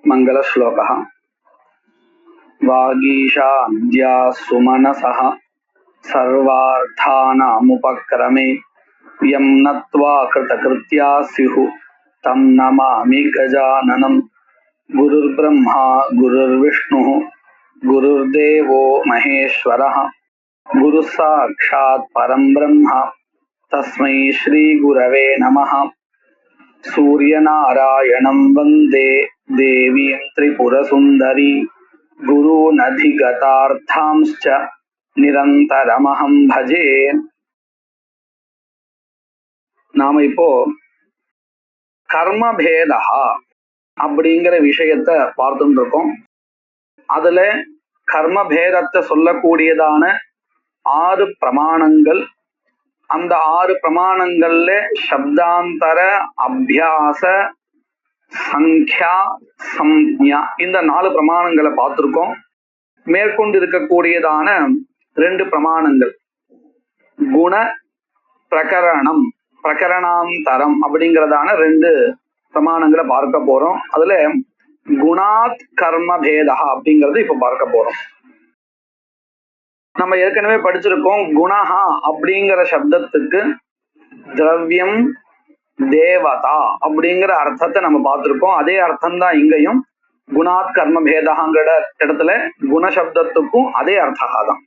मङ्गलश्लोकः वागीशाद्या सुमनसः सर्वार्थानामुपक्रमे यं नत्वा कृतकृत्या स्युः तं नमामि गजाननं गुरुर्ब्रह्मा गुरुर्विष्णुः गुरुर्देवो महेश्वरः गुरुः साक्षात् परं ब्रह्म तस्मै श्रीगुरवे नमः। सूर्यनारायणं वन्दे देवीं त्रिपुरसुन्दरी गुरूनधिगतार्थांश्च निरन्तरमहं भजे. நாம இப்போ கர்மபேதா அப்படிங்கிற விஷயத்தை பார்த்துட்டு இருக்கோம். அதுல கர்மபேதத்தை சொல்லக்கூடியதான 6 பிரமாணங்கள், அந்த 6 பிரமாணங்கள்ல சப்தாந்தர, அபியாச, சங்கியா, சம்ஞா இந்த 4 பிரமாணங்களை பார்த்திருக்கோம். மேற்கொண்டு இருக்கக்கூடியதான 2 பிரமாணங்கள் குண பிரகரணம், பிரகரணாந்தரம் அப்படிங்கிறதான 2 பிரமாணங்களை பார்க்க போறோம். அதுல குணாத் கர்மபேதா அப்படிங்கிறது இப்ப பார்க்க போறோம். நம்ம ஏற்கனவே படிச்சிருக்கோம். குணஹா அப்படிங்கிற சப்தத்துக்கு திரவியம், தேவதா அப்படிங்கிற அர்த்தத்தை நம்ம பார்த்திருக்கோம். அதே அர்த்தம் தான் இங்கேயும். குணாத் கர்மபேதாங்கிற இடத்துல குணசப்தத்துக்கும் அதே அர்த்தம்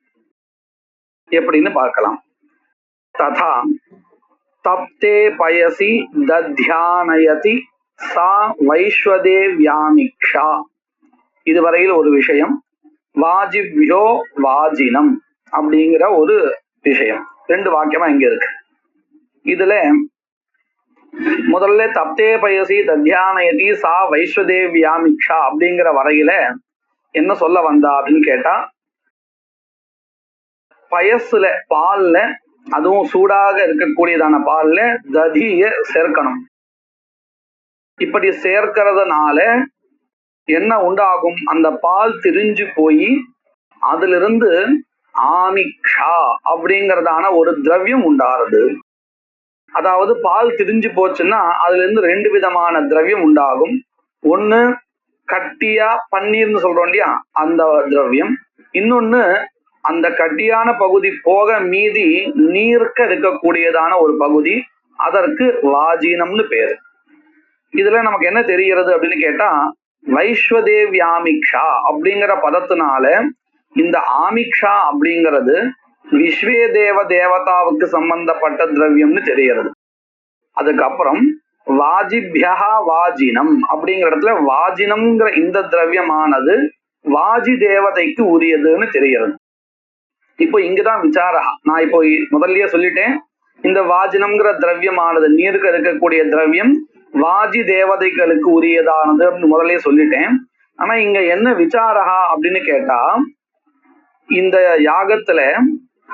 எப்படின்னு பார்க்கலாம். ததா தப்தே பயசி தத்யானயதி சா வைஸ்வதேவ்யாமிக்ஷா. இதுவரையில் ஒரு விஷயம். வாஜிவ்யோ வாஜினம் அப்படிங்கிற ஒரு விஷயம் 2 வாக்கியமா இங்க இருக்கு. இதுல முதல்ல தப்தே பயசி தத்யானயதி சா வைஸ்வதேவ்யாமிக்ஷா அப்படிங்கிற வரையில என்ன சொல்ல வந்தா அப்படின்னு கேட்டா, பயசுல பால்ல, அதுவும் சூடாக இருக்கக்கூடியதான பால்ல ததிய சேர்க்கணும். இப்படி சேர்க்கிறதுனால என்ன உண்டாகும்? அந்த பால் திரிஞ்சு போய் அதிலிருந்து ஆமிக்ஷா அப்படிங்கிறதான ஒரு திரவியம் உண்டாகிறது. அதாவது பால் திரிஞ்சு போச்சுன்னா அதுல இருந்து 2 விதமான திரவியம் உண்டாகும். ஒண்ணு கட்டியா பன்னீர்னு சொல்றோம் இல்லையா, அந்த திரவியம். இன்னொன்னு அந்த கட்டியான பகுதி போக மீதி நீர்க்க இருக்கக்கூடியதான ஒரு பகுதி, அதற்கு வாஜீனம்னு பேரு. இதுல நமக்கு என்ன தெரிகிறது அப்படின்னு கேட்டா, வைஸ்வதேவ்யாமிக்ஷா அப்படிங்கிற பதத்தினால இந்த ஆமிக்ஷா அப்படிங்கிறது விஸ்வே தேவ தேவதாவுக்கு சம்பந்தப்பட்ட திரவியம்னு தெரிகிறது. அதுக்கப்புறம் வாஜிபியா வாஜினம் அப்படிங்கிற இடத்துல வாஜினம்ங்கிற இந்த திரவியமானது வாஜி தேவதைக்கு உரியதுன்னு தெரிகிறது. இப்போ இங்குதான் விசாரா. நான் இப்போ முதல்லயே சொல்லிட்டேன், இந்த வாஜினம்ங்கிற திரவியமானது நீருக்கு இருக்கக்கூடிய திரவியம் வாஜி தேவதைகளுக்கு உரியதானது அப்படின்னு முதலே சொல்லிட்டேன். ஆனா இங்க என்ன விசாரா அப்படின்னு கேட்டா, இந்த யாகத்துல,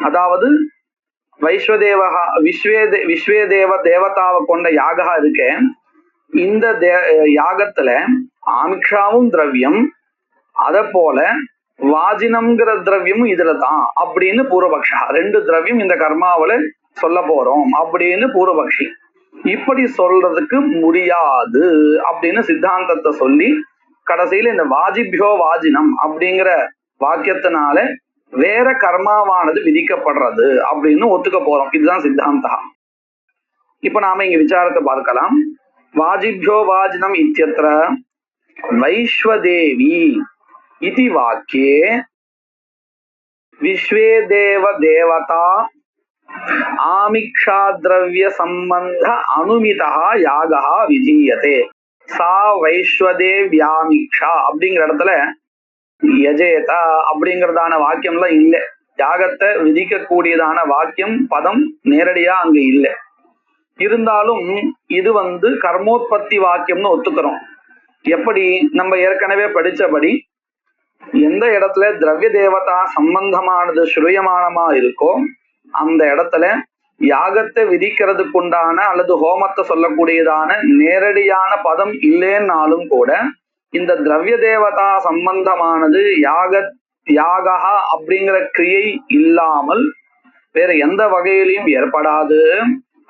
அதாவது வைஸ்வதேவகா விஸ்வேதேவ தேவதாவை கொண்ட யாகா இருக்க, இந்த யாகத்துல ஆமிக்ஷாவும் திரவியம், அத போல வாஜினம்ங்கிற திரவியமும் இதுல தான் அப்படின்னு பூர்வபக்ஷா. 2 திரவியம் இந்த கர்மாவில சொல்ல போறோம் அப்படின்னு பூர்வபக்ஷி. இப்படி சொல்றதுக்கு முடியாது அப்படின்னு சித்தாந்தத்தை சொல்லி கடைசியில இந்த வாஜிபியோ வாஜினம் அப்படிங்கிற வாக்கியத்தினால வேற கர்மாவானது விதிக்கப்படுறது அப்படின்னு ஒத்துக்க போறோம். இதுதான் சித்தாந்தா. இப்ப நாம இங்க விசாரத்தை பார்க்கலாம். வாஜிபியோ வாஜினம் இத்தியத்ர வைஸ்வதேவி இதி வாக்கியே விஸ்வே தேவ தேவதா ஆமிக்ஷா திரவிய சம்பந்த அனுமிதா யாகா விதீயதே சா வைஸ்வதேவ்யாமிக்ஷா அப்படிங்கிற இடத்துல யஜேதா அப்படிங்கிறதான வாக்கியம்லாம் இல்லை. யாகத்தை விதிக்கக்கூடியதான வாக்கியம் பதம் நேரடியா அங்க இல்லை. இருந்தாலும் இது கர்மோத்பத்தி வாக்கியம்னு ஒத்துக்கிறோம். எப்படி? நம்ம ஏற்கனவே படிச்சபடி எந்த இடத்துல திரவிய தேவதா சம்பந்தமானது ஸ்ருயமானமா இருக்கோ அந்த இடத்துல யாகத்தை விதிக்கிறதுக்குண்டான அல்லது ஹோமத்தை சொல்லக்கூடியதான நேரடியான பதம் இல்லைன்னாலும் கூட இந்த திரவிய தேவதா சம்பந்தமானது யாகா அப்படிங்கிற கிரியை இல்லாமல் வேற எந்த வகையிலையும் ஏற்படாது.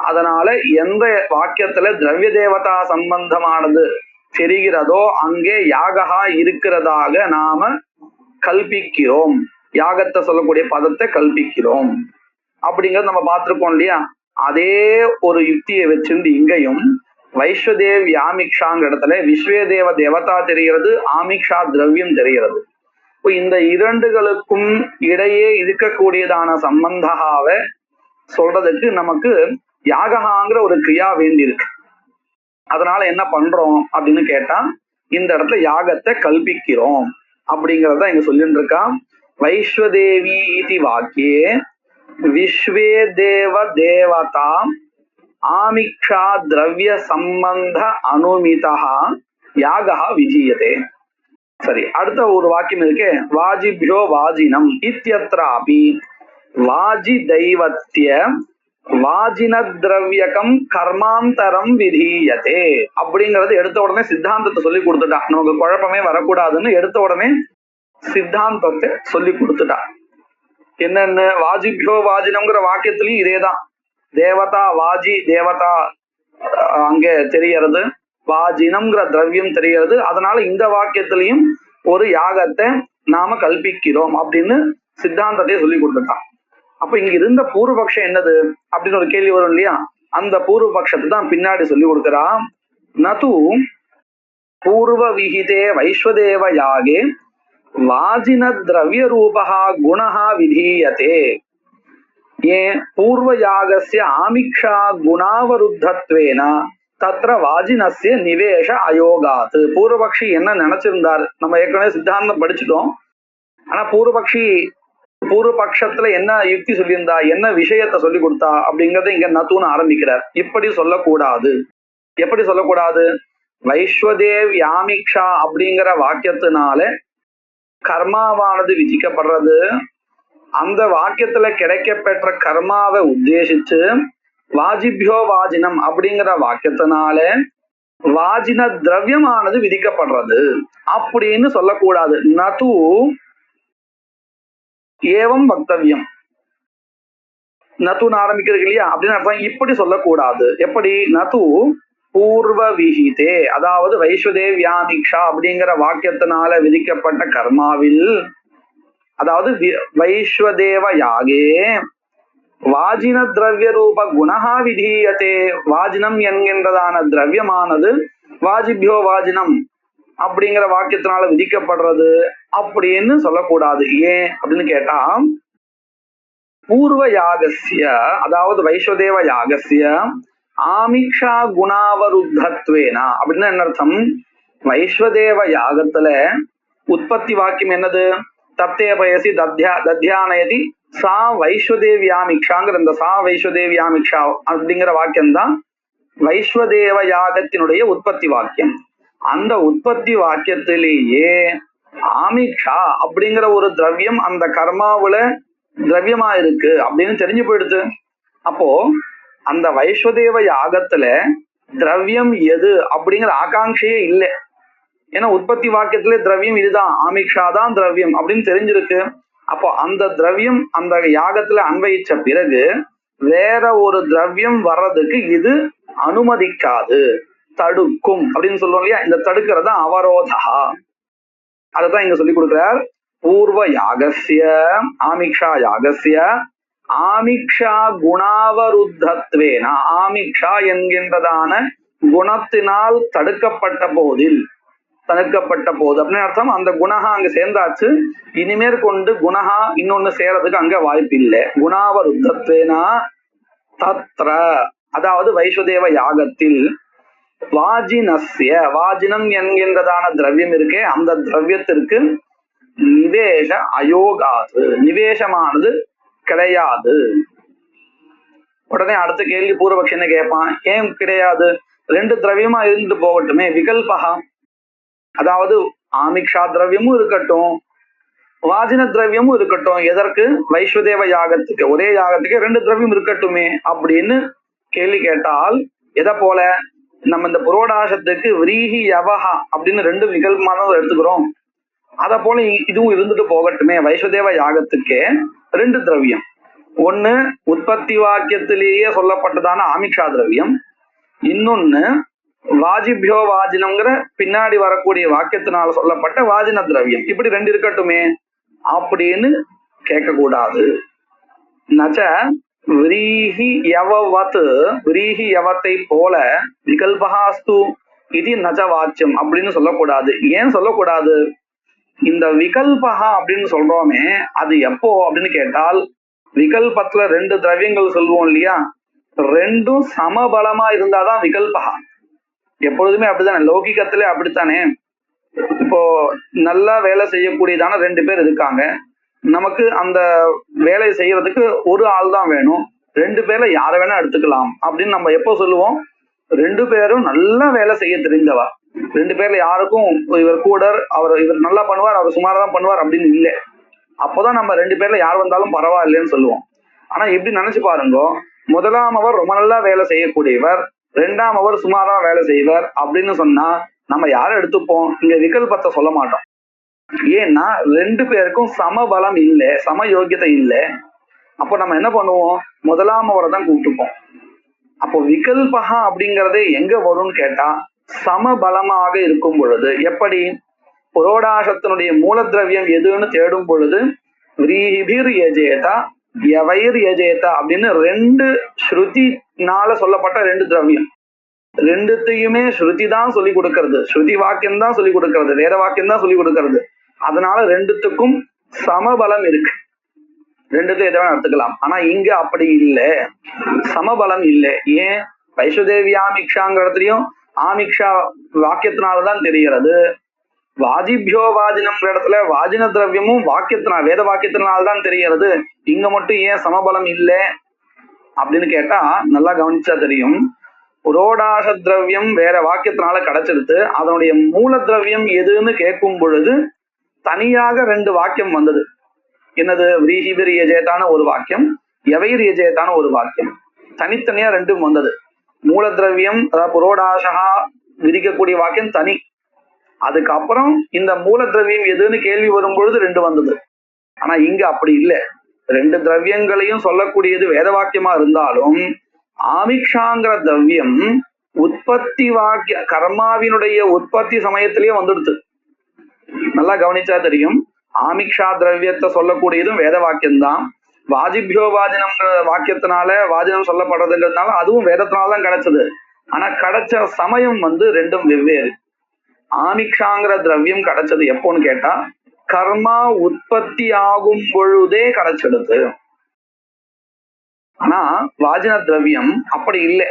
அதனால எந்த வாக்கியத்துல திரவிய தேவதா சம்பந்தமானது தெரிகிறதோ அங்கே யாகா இருக்கிறதாக நாம கல்பிக்கிறோம். யாகத்தை சொல்லக்கூடிய பதத்தை கல்பிக்கிறோம் அப்படிங்கறது நம்ம பார்த்திருக்கோம் இல்லையா? அதே ஒரு யுக்தியை வச்சிருந்து இங்கேயும் வைஸ்வதேவ் யாமிக்ஷாங்கிற இடத்துல விஸ்வேதேவ தேவதா தெரிகிறது, ஆமிக்ஷா திரவியம் தெரிகிறது. இந்த இரண்டுகளுக்கும் இடையே இருக்கக்கூடியதான சம்பந்தாவை சொல்றதுக்கு நமக்கு யாகங்கிற ஒரு கிரியா வேண்டி இருக்கு. அதனால என்ன பண்றோம் அப்படின்னு கேட்டா இந்த இடத்துல யாகத்தை கல்பிக்கிறோம் அப்படிங்கறத இங்க சொல்லிட்டு இருக்கா. வைஸ்வதேவி இதி வாக்கியே விஸ்வே தேவ தேவதா ஆமிக்ஷா திரவிய சம்பந்த அனுமிதா யாகா விஜீயதே. சரி, அடுத்த ஒரு வாக்கியம் இருக்கு. வாஜிபியோ வாஜினம் இத்யத்ராபி வாஜி தெய்வத்திய வாஜின திரவியகம் கர்மாந்தரம் விதீயதே அப்படிங்கறது எடுத்த உடனே சித்தாந்தத்தை சொல்லி கொடுத்துட்டா. நமக்கு குழப்பமே வரக்கூடாதுன்னு எடுத்த உடனே சித்தாந்தத்தை சொல்லி கொடுத்துட்டா. என்னன்னு வாஜிபியோ வாஜினம்ங்கிற வாக்கியத்திலையும் இதேதான். தேவதா வாஜி தேவதா அங்கே தெரியறது, வாஜினம்ங்கிற திரவியம் தெரியறது. அதனால இந்த வாக்கியத்திலையும் ஒரு யாகத்தை நாம கல்பிக்கிறோம் அப்படின்னு சித்தாந்தத்தை சொல்லி கொடுத்துட்டான். அப்ப இங்க இருந்த பூர்வபக்ஷம் என்னது அப்படின்னு ஒரு கேள்வி வரும் இல்லையா? அந்த பூர்வபக்ஷத்தை தான் பின்னாடி சொல்லி கொடுக்கிறா. நது பூர்வ விஹிதே வைஸ்வதேவ யாகே வாஜின திரவிய ரூபா குணஹா விதீயதே. ஏன் பூர்வ யாகஸ்ய ஆமிக்ஷா குணாவருத்தத்வேன தத்ர வாஜினஸ்ய நிவேஷ அயோகாத். பூர்வபக்ஷி என்ன நினைச்சிருந்தார்? நம்ம ஏற்கனவே சித்தாந்தம் படிச்சுட்டோம். ஆனா பூர்வபக்ஷத்துல என்ன யுக்தி சொல்லியிருந்தா, என்ன விஷயத்த சொல்லி கொடுத்தா அப்படிங்கறத இங்க நத்துன்னு ஆரம்பிக்கிறார். இப்படி சொல்லக்கூடாது. எப்படி சொல்லக்கூடாது? வைஸ்வதேவ் யாமிக்ஷா அப்படிங்கிற வாக்கியத்தினால கர்மாவானது விதிக்கப்படுறது. அந்த வாக்கியத்துல கிடைக்கப்பெற்ற கர்மாவை உத்தேசிச்சு வாஜிபியோ வாஜினம் அப்படிங்கிற வாக்கியத்தினால வாஜின திரவியமானது விதிக்கப்படுறது அப்படின்னு சொல்லக்கூடாது. நது ஏவம் வக்தவியம். நத்துன்னு ஆரம்பிக்கிறது இல்லையா? அப்படின்னு அர்த்தம். இப்படி சொல்லக்கூடாது. எப்படி? நது பூர்வ விஹிதே, அதாவது வைஸ்வதேவ் யாமிக்ஷா அப்படிங்கிற வாக்கியத்தினால விதிக்கப்பட்ட கர்மாவில், அதாவது வைஸ்வதேவ யாகே வாஜின திரவிய ரூப குணஹா விதீயதே. வாஜினம் என்கின்றதான திரவியமானது வாஜிபியோ வாஜினம் அப்படிங்கிற வாக்கியத்தினால விதிக்கப்படுறது அப்படின்னு சொல்லக்கூடாது. ஏன் அப்படின்னு கேட்டா, பூர்வ யாகஸ்ய அதாவது வைஸ்வதேவ யாகஸ்ய ஆமிக்ஷா குணாவருத்தத்வேனா அப்படின்னு என்ன அர்த்தம்? வைஸ்வதேவ யாகத்துல உற்பத்தி வாக்கியம் என்னது? தப்தே பயசி தத்யானயதி சா வைஸ்வதேவியாமிக்ஷாங்கிற இந்த சா வைஸ்வதேவியாமிக்ஷா அப்படிங்கிற வாக்கியம் தான் வைஸ்வதேவ யாகத்தினுடைய உற்பத்தி வாக்கியம். அந்த உற்பத்தி வாக்கியத்திலேயே ஆமிக்ஷா அப்படிங்கிற ஒரு திரவியம் அந்த கர்மாவுல திரவியமா இருக்கு அப்படின்னு தெரிஞ்சு போயிடுது. அப்போ அந்த வைஸ்வதேவ யாகத்துல திரவியம் எது அப்படிங்கிற ஆகாங்கையே இல்லை. ஏன்னா உற்பத்தி வாக்கியத்திலே திரவியம் இதுதான், ஆமிக்ஷா தான் திரவியம் அப்படின்னு தெரிஞ்சிருக்கு. அப்போ அந்த திரவியம் அந்த யாகத்துல அன்வயிச்ச பிறகு வேற ஒரு திரவியம் வர்றதுக்கு இது அனுமதிக்காது, தடுக்கும் அப்படின்னு சொல்லுவோம் இல்லையா? இந்த தடுக்கிறது அவரோதா. அததான் இங்க சொல்லி கொடுக்கிறார். பூர்வ யாகஸ்ய ஆமிக்ஷா யாகஸ்ய ஆமிக்ஷா குணாவருத்தத்வேன, ஆமிக்ஷா என்கின்றதான குணத்தினால் தடுக்கப்பட்ட போது அப்படின்னு அர்த்தம். அந்த குணஹா அங்க சேர்ந்தாச்சு. இனிமேற் கொண்டு குணஹா இன்னொன்னு சேரதுக்கு அங்க வாய்ப்பு இல்லை. குணாவருத்தத்வேனா தத்ர, அதாவது வைஸ்வதேவ யாகத்தில் வாஜினஸ்ய, வாஜினம் என்கின்றதான திரவியம் இருக்கே அந்த திரவியத்திற்கு நிவேஷ அயோகாது, நிவேஷமானது கிடையாது. உடனே அடுத்த கேள்வி பூர்வபக்ஷி என்ன கேட்பான்? ஏன் கிடையாது? ரெண்டு திரவியமா இருந்து போகட்டுமே, விகல்பகா, அதாவது ஆமிக்ஷா திரவியமும் இருக்கட்டும் வாஜின திரவியமும் இருக்கட்டும். எதற்கு? வைஸ்வதேவ யாகத்துக்கு, ஒரே யாகத்துக்கு ரெண்டு திரவியம் இருக்கட்டுமே அப்படின்னு கேள்வி கேட்டால், எதை போல நம்ம இந்த புரோடாசத்துக்கு விரீஹி யவஹா அப்படின்னு ரெண்டு விகல்பமா தான் எடுத்துக்கிறோம். அத போல இதுவும் இருந்துட்டு போகட்டுமே. வைஸ்வதேவ யாகத்துக்கே ரெண்டு திரவியம், ஒண்ணு உற்பத்தி வாக்கியத்திலேயே சொல்லப்பட்டதான ஆமிக்ஷா திரவியம், இன்னொன்னு வாஜிபியோ வாஜினம்ங்கிற பின்னாடி வரக்கூடிய வாக்கியத்தினால சொல்லப்பட்ட வாஜின திரவியம் இப்படி ரெண்டு இருக்கட்டுமே அப்படின்னு கேட்க கூடாது. நச்ச விரீஹி யவவத் விரீஹி யவத்தை போல விகல்பஹாஸ்து இது நச்ச வாச்சியம் அப்படின்னு சொல்லக்கூடாது. ஏன் சொல்லக்கூடாது? இந்த விகல்பஹா அப்படின்னு சொல்றோமே அது எப்போ அப்படின்னு கேட்டால், விகல்பத்துல ரெண்டு திரவியங்கள் சொல்லுவோம் இல்லையா, ரெண்டும் சமபலமா இருந்தாதான் விகல்பஹா. எப்பொழுதுமே அப்படித்தானே, லௌகிகத்திலே அப்படித்தானே. இப்போ நல்லா வேலை செய்யக்கூடியதான ரெண்டு பேர் இருக்காங்க, நமக்கு அந்த வேலை செய்யறதுக்கு ஒரு ஆள் தான் வேணும், ரெண்டு பேர்ல யாரை வேணா எடுத்துக்கலாம் அப்படின்னு நம்ம எப்போ சொல்லுவோம்? ரெண்டு பேரும் நல்லா வேலை செய்ய தெரிந்தவா, ரெண்டு பேர்ல யாருக்கும் இவர் கூட இவர் நல்லா பண்ணுவார் அவர் சுமாரா தான் பண்ணுவார் அப்படின்னு இல்லை, அப்போதான் நம்ம ரெண்டு பேர்ல யார் வந்தாலும் பரவாயில்லைன்னு சொல்லுவோம். ஆனா இப்படி நினைச்சு பாருங்க, முதலாம் அவர் ரொம்ப நல்லா வேலை செய்யக்கூடியவர், ரெண்டாம் அவர் சுமாரா வேலை செய்வார் அப்படின்னு சொன்னா நம்ம யாரை எடுத்துப்போம்? இங்க விகல்பத்தை சொல்ல மாட்டோம். ஏன்னா ரெண்டு பேருக்கும் சமபலம் இல்லை, சம யோகியதை இல்லை. அப்போ நம்ம என்ன பண்ணுவோம்? முதலாம் அவரை தான் கூப்பிட்டுப்போம். அப்போ விகல்பகா அப்படிங்கறதே எங்க வரும்னு கேட்டா, சமபலமாக இருக்கும் பொழுது. எப்படி? புரோடாசத்தினுடைய மூல திரவியம் எதுன்னு தேடும் பொழுது விரீபிர் யஜேதா யவைர் யஜேதா அப்படின்னு ரெண்டு ஸ்ருதினால சொல்லப்பட்ட ரெண்டு திரவியம், ரெண்டுத்தையுமே ஸ்ருதி தான் சொல்லி கொடுக்கறது, ஸ்ருதி வாக்கியம் தான் சொல்லி கொடுக்கறது, வேத வாக்கியம் தான் சொல்லி கொடுக்கறது. அதனால ரெண்டுத்துக்கும் சமபலம் இருக்கு, ரெண்டுத்தையும் எதை வேணா எடுத்துக்கலாம். ஆனா இங்க அப்படி இல்லை, சமபலம் இல்லை. ஏன்? வைஷ்ணதேவி ஆமிக்ஷாங்கிறதுலயும் ஆமிக்ஷா வாக்கியத்தினாலதான் தெரிகிறது, வாஜிபியோ வாஜினம்ங்கிற இடத்துல வாஜின திரவியமும் வாக்கியத்தினால் வேத வாக்கியத்தினால்தான் தெரிகிறது. இங்க மட்டும் ஏன் சமபலம் இல்லை அப்படின்னு கேட்டா நல்லா கவனிச்சா தெரியும். புரோடாச திரவியம் வேற வாக்கியத்தினால கிடைச்சிருது, அதனுடைய மூல திரவியம் எதுன்னு கேட்கும் பொழுது தனியாக ரெண்டு வாக்கியம் வந்தது. என்னது? விரீஹிபிர் யஜேதான ஒரு வாக்கியம், எவைர் யஜேதான ஒரு வாக்கியம், தனித்தனியா ரெண்டும் வந்தது. மூல திரவியம் அதாவது புரோடாசா விதிக்கக்கூடிய வாக்கியம் தனி, அதுக்கப்புறம் இந்த மூல திரவியம் எதுன்னு கேள்வி வரும் பொழுது ரெண்டு வந்தது. ஆனா இங்க அப்படி இல்லை, ரெண்டு திரவியங்களையும் சொல்லக்கூடியது வேத வாக்கியமா இருந்தாலும் ஆமிக்ஷாங்கிற திரவியம் உற்பத்தி வாக்கிய கர்மாவினுடைய உற்பத்தி சமயத்திலேயே வந்துடுது. நல்லா கவனிச்சா தெரியும், ஆமிக்ஷா திரவியத்தை சொல்லக்கூடியதும் வேத வாக்கியம்தான். வாஜிபியோ வாஜினம்ங்கிற வாக்கியத்தினால வாஜினம் சொல்லப்படுறதுங்கிறதுனால அதுவும் வேதத்தினால்தான் கிடைச்சது. ஆனா கிடைச்ச சமயம் ரெண்டும் வெவ்வேறு. ஆமிக்ஷாங்கிற திரவியம் கிடைச்சது எப்போன்னு கேட்டா கர்மா உற்பத்தி ஆகும் பொழுதே கிடைச்சிடுது. ஆனா வாஜின திரவியம் அப்படி இல்லை,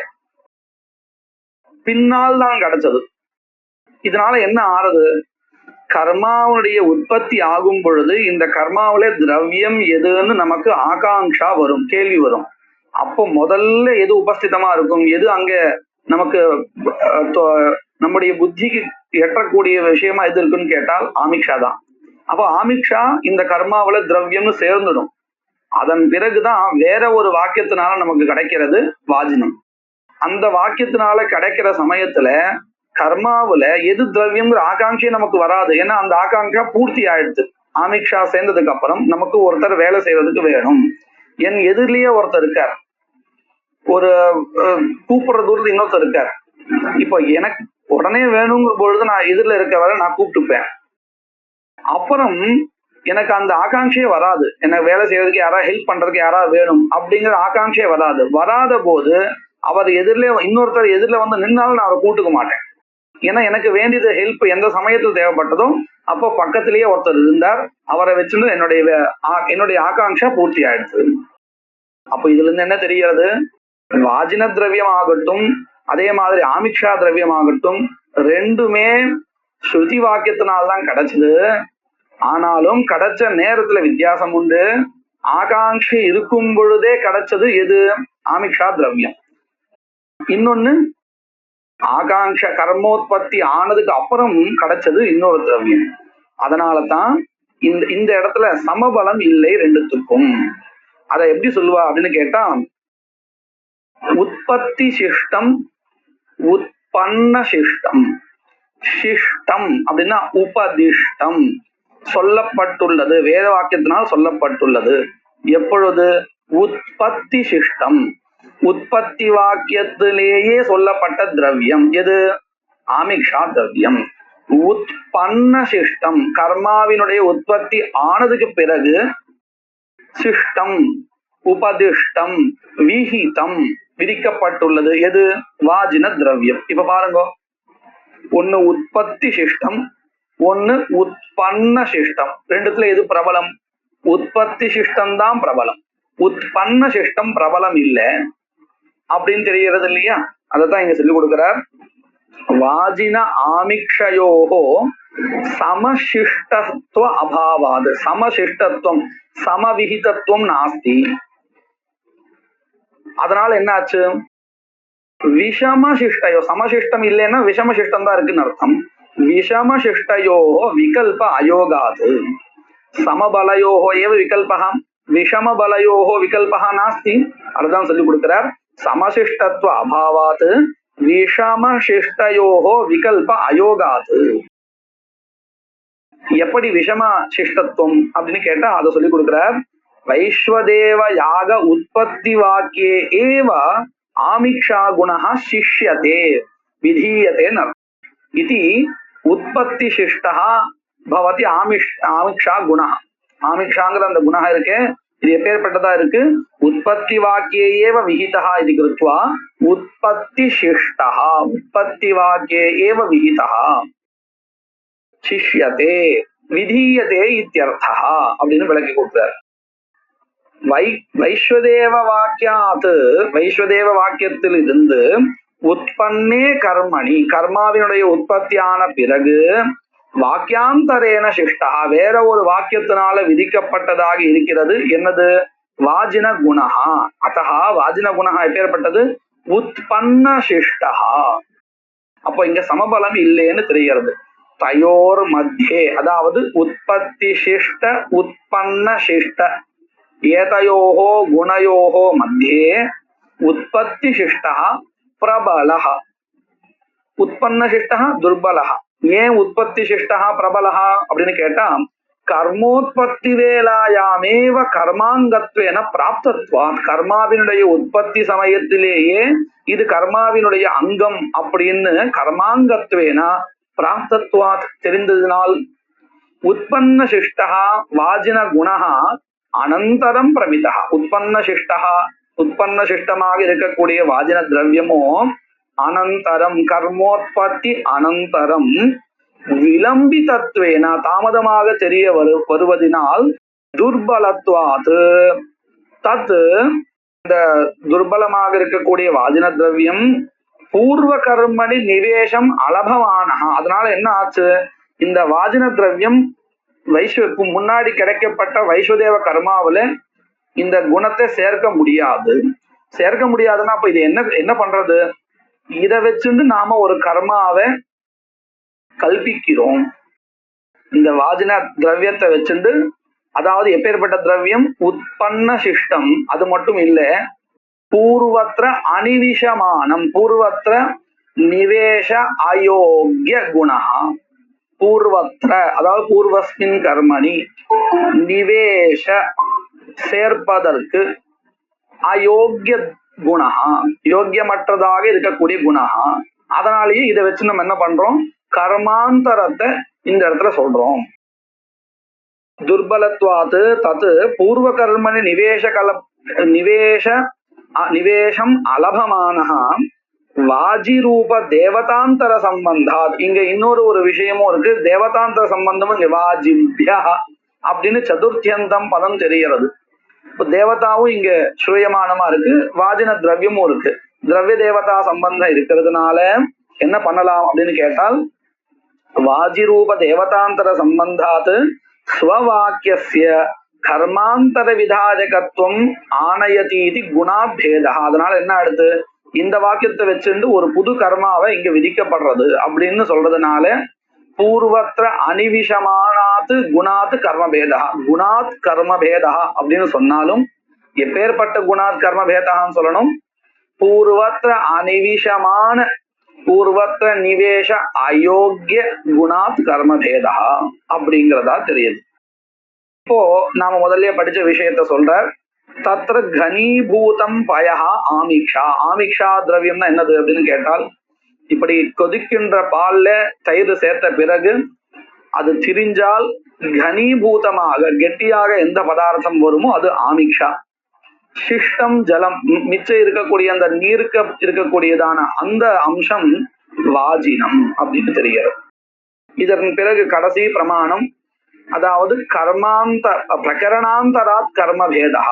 பின்னால் தான் கிடைச்சது. இதனால என்ன ஆறுது? கர்மாவுடைய உற்பத்தி ஆகும் பொழுது இந்த கர்மாவில திரவியம் எதுன்னு நமக்கு ஆகாங்ஷா வரும், கேள்வி வரும். அப்போ முதல்ல எது உபஸ்திதமா இருக்கும், எது அங்க நமக்கு நம்முடைய புத்திக்கு எட்டக்கூடிய விஷயமா எது இருக்குன்னு கேட்டால் ஆமிக்ஷா தான். அப்போ ஆமிக்ஷா இந்த கர்மாவில திரவியம்னு சேர்ந்துடும். அதன் பிறகுதான் வேற ஒரு வாக்கியத்தினால நமக்கு கிடைக்கிறது வாஜினம். அந்த வாக்கியத்தினால கிடைக்கிற சமயத்துல கர்மாவுல எது திரவியம்ங்கிற ஆகாங்ஷியே நமக்கு வராது. ஏன்னா அந்த ஆகாங்ஷா பூர்த்தி ஆயிடுச்சு. ஆமிக்ஷா சேர்ந்ததுக்கு அப்புறம் நமக்கு ஒருத்தர் வேலை செய்யறதுக்கு வேணும். என் எதிரிலேயே ஒருத்தர் இருக்கார், ஒரு கூப்பிடுற தூரத்துல இன்னொருத்தர் இருக்கார். இப்போ எனக்கு உடனே வேணுங்கிற பொழுது நான் எதிரில இருக்கவரை நான் கூப்பிட்டுப்பேன். அப்புறம் எனக்கு அந்த ஆகாங்ஷையே வராது, எனக்கு வேலை செய்யறதுக்கு யாராவது ஹெல்ப் பண்றதுக்கு யாராவது வேணும் அப்படிங்கிற ஆகாங்ஷையே வராது. வராத போது அவர் எதிரிலே இன்னொருத்தர் எதிரில நின்னாலும் நான் அவரை கூட்டுக்க மாட்டேன். ஏன்னா எனக்கு வேண்டியது ஹெல்ப் எந்த சமயத்தில் தேவைப்பட்டதோ அப்போ பக்கத்திலேயே ஒருத்தர் இருந்தார், அவரை வச்சுட்டு என்னுடைய ஆகாங்ஷா பூர்த்தி ஆயிடுச்சு. அப்போ இதுல இருந்து என்ன தெரிகிறது? வாஜின திரவியம் ஆகட்டும் அதே மாதிரி ஆமிக்ஷா திரவியம் ஆகட்டும் ரெண்டுமே ஸ்ருதி வாக்கியத்தினால்தான் கிடைச்சது. ஆனாலும் கிடைச்ச நேரத்துல வித்தியாசம் உண்டு. ஆகாங்ஷை இருக்கும் பொழுதே கிடைச்சது எது? ஆமிக்ஷா திரவியம். இன்னொன்னு ஆகாங்ஷ கர்மோத்பத்தி ஆனதுக்கு அப்புறம் கிடைச்சது இன்னொரு திரவியம். அதனாலதான் இந்த இடத்துல சமபலம் இல்லை ரெண்டுத்துக்கும். அதை எப்படி சொல்லுவா அப்படின்னு கேட்டா, உற்பத்தி சிஷ்டம் உற்பன்ன சிஷ்டம். சிஷ்டம் அப்படின்னா உபதிஷ்டம், சொல்லப்பட்டுள்ளது, வேத வாக்கியத்தினால் சொல்லப்பட்டுள்ளது. எப்பொழுது? உற்பத்தி சிஷ்டம். உற்பத்தி வாக்கியத்திலேயே சொல்லப்பட்ட திரவியம் எது? ஆமிக்ஷா திரவியம். உற்பன்ன சிஷ்டம் கர்மாவினுடைய உற்பத்தி ஆனதுக்கு பிறகு சிஷ்டம் உபதிஷ்டம் விஹிதம் விதிக்கப்பட்டுள்ளது எது? வாஜின திரவியம். இப்ப பாருங்க, ஒன்னு உற்பத்தி சிஷ்டம், ஒன்னு உற்பன்ன சிஷ்டம். ரெண்டுத்துல எது பிரபலம்? உற்பத்தி சிஷ்டம் தான் பிரபலம், உற்பன்ன சிஷ்டம் பிரபலம் இல்லை அப்படின்னு தெரிகிறது இல்லையா? அதைத்தான் இங்க சொல்லி கொடுக்கிறார். வாஜின ஆமிக்ஷயோகோ சமசிஷ்டத்துவ அபாவாது. சமசிஷ்டத்துவம் சமவிகிதத்துவம் நாஸ்தி. அதனால என்ன ஆச்சு? விஷமசிஷ்டயோ, சமசிஷ்டம் இல்லைன்னா விஷமசிஷ்டம் தான் இருக்குன்னு அர்த்தம். விஷமசிஷ்டயோ விகல்ப அயோகாது. சமபலயோஹோ ஏவ விகல்பஹ, விஷமபலயோஹோ விகல்பஹ நாஸ்தி. அதுதான் சொல்லி கொடுக்கிறார். சமசிஷ்டத்துவ அபாவாத் விஷமசிஷ்டயோஹோ விகல்ப அயோகாது. எப்படி விஷம சிஷ்டத்துவம் அப்படின்னு கேட்டா அதை சொல்லி கொடுக்கிறார். வைஸ்வதேவ யாக உற்பத்தி வாக்கியே ஏவ ஆமிக்ஷா குணः சிஷ்யதே விதீயதே இதி உற்பத்தி சிஷ்டः பவதி ஆமிக்ஷா குணः. ஆமிக்ஷாங்கிற அந்த குணம் இருக்கு, இது எப்பேற்பட்டதா இருக்கு? உற்பத்தி வாக்கியே ஏவ விஹிதः இது கிருத்வா உற்பத்தி சிஷ்டः உற்பத்தி வாக்கியே ஏவ விஹிதः சிஷ்யதே விதீயதே இத்யர்த்தः அப்படின்னு விளக்கி கொடுக்கிறார். வைஸ்வதேவ வாக்கியாத், வைஸ்வதேவ வாக்கியத்தில் இருந்து உற்பன்னே கர்மணி கர்மாவினுடைய உற்பத்தியான பிறகு வாக்கியாந்தரேன சிஷ்டா வேற ஒரு வாக்கியத்தினால விதிக்கப்பட்டதாக இருக்கிறது. என்னது? வாஜின குணஹா. அத்தஹா வாஜின குணஹா எப்பேற்பட்டது? உற்பன்ன சிஷ்டா. அப்போ இங்க சமபலம் இல்லைன்னு தெரிகிறது. தயோர் மத்தியே, அதாவது உற்பத்தி சிஷ்ட உற்பன்ன சிஷ்ட ஏதயோஹோ குணயோஹோ மத்தியே உற்பத்தி சிஷ்டா பிரபலஹ உற்பன்ன சிஷ்டா துர்பலஹ. ஏன் உற்பத்தி சிஷ்டா பிரபலஹ அப்படின்னு கேட்டா, கர்மோத்பத்தி வேலாயாமேவ கர்மாங்கத்வேன பிராப்தத்வாத். கர்மாவினுடைய உற்பத்தி சமயத்திலேயே இது கர்மாவினுடைய அங்கம் அப்படின்னு கர்மாங்கத்வேன பிராப்தத்வாத் தெரிந்ததினால் உற்பன்ன சிஷ்டா வாஜின குணஹா அனந்தரம் பிரமிதா. உற்பன்ன சிஷ்டா உற்பன்ன சிஷ்டமாக இருக்கக்கூடிய வாஜின திரவியமோ அனந்தரம் கர்மோத்பத்தி அனந்தரம் விளம்பிதத்வேன தாமதமாக தெரிய வருவதினால் துர்பலத்வாத் தத் இந்த துர்பலமாக இருக்கக்கூடிய வாஜின திரவியம் பூர்வ கர்மணி நிவேசம் அலபமானஹா. அதனால என்ன ஆச்சு? இந்த வாஜின திரவியம் முன்னாடி கிடைக்கப்பட்ட வைஸ்வதேவ கர்மாவில இந்த குணத்தை சேர்க்க முடியாது. சேர்க்க முடியாதுன்னா அப்ப இது என்ன பண்றது? இதை வச்சுட்டு நாம ஒரு கர்மாவை கல்பிக்கிறோம். இந்த வாஜின திரவியத்தை வச்சுட்டு, அதாவது எப்பேற்பட்ட திரவியம்? உற்பன்ன சிஷ்டம். அது மட்டும் இல்ல, பூர்வத்திர அனிவிஷமானம் பூர்வத்திர நிவேஷ அயோக்கிய குணா. பூர்வத்திர அதாவது பூர்வஸ்மின் கர்மணி நிவேஷ சேர்ப்பதற்கு அயோக்கிய குணா யோக்கியமற்றதாக இருக்கக்கூடிய குணா. அதனாலேயே இதை வச்சு நம்ம என்ன பண்றோம்? கர்மாந்தரத்தை இந்த இடத்துல சொல்றோம். துர்பலத்வாத்து தத்து பூர்வ கர்மணி நிவேஷம் அலபமானஹா வாஜி ரூப தேவதாந்தர சம்பந்தாத். இங்க இன்னொரு ஒரு விஷயமும் இருக்கு. தேவதாந்தர சம்பந்தமும் இங்க வாஜிப்யா அப்படின்னு சதுர்த்தியந்தம் பதம் தெரிகிறது. இப்ப தேவதாவும் இங்க ஸ்ரூயமானமா இருக்கு, வாஜின திரவியமும் இருக்கு. திரவிய தேவதா சம்பந்தம் இருக்கிறதுனால என்ன பண்ணலாம் அப்படின்னு கேட்டால், வாஜி ரூப தேவதாந்தர சம்பந்தாத் ஸ்வவாக்கிய கர்மாந்தர விதாயகத்துவம் ஆனயதீதி குணாபேதா. அதனால என்ன அடுத்து? இந்த வாக்கியத்தை வச்சுட்டு ஒரு புது கர்மாவை இங்க விதிக்கப்படுறது அப்படின்னு சொல்றதுனால பூர்வத்திர அனிவிஷமானாத்து குணாத் கர்மபேதா. குணாத் கர்மபேதா அப்படின்னு சொன்னாலும் எப்பேற்பட்ட குணாத் கர்மபேதான்னு சொல்லணும்? பூர்வத்திர அனிவிஷமான பூர்வத்திர நிவேஷ அயோக்கிய குணாத் கர்மபேதா அப்படிங்கிறதா தெரியுது. இப்போ நாம முதல்ல படிச்ச விஷயத்த சொல்றார். தத்ர கனீபூதம் பயஹா ஆமிக்ஷா. ஆமிக்ஷா திரவியம்னா என்னது அப்படின்னு கேட்டால், இப்படி கொதிக்கின்ற பால்ல தயிர் சேர்த்த பிறகு அது திரிஞ்சால் கனீபூதமாக கெட்டியாக எந்த பதார்த்தம் வருமோ அது ஆமிக்ஷா. சிஷ்டம் ஜலம், மிச்சம் இருக்கக்கூடிய அந்த நீர்க்க இருக்கக்கூடியதான அந்த அம்சம் வாஜினம் அப்படின்னு தெரிகிறது. இதன் பிறகு கடைசி பிரமாணம், அதாவது கர்மாந்த பிரகரணாந்தராத் கர்ம பேதா.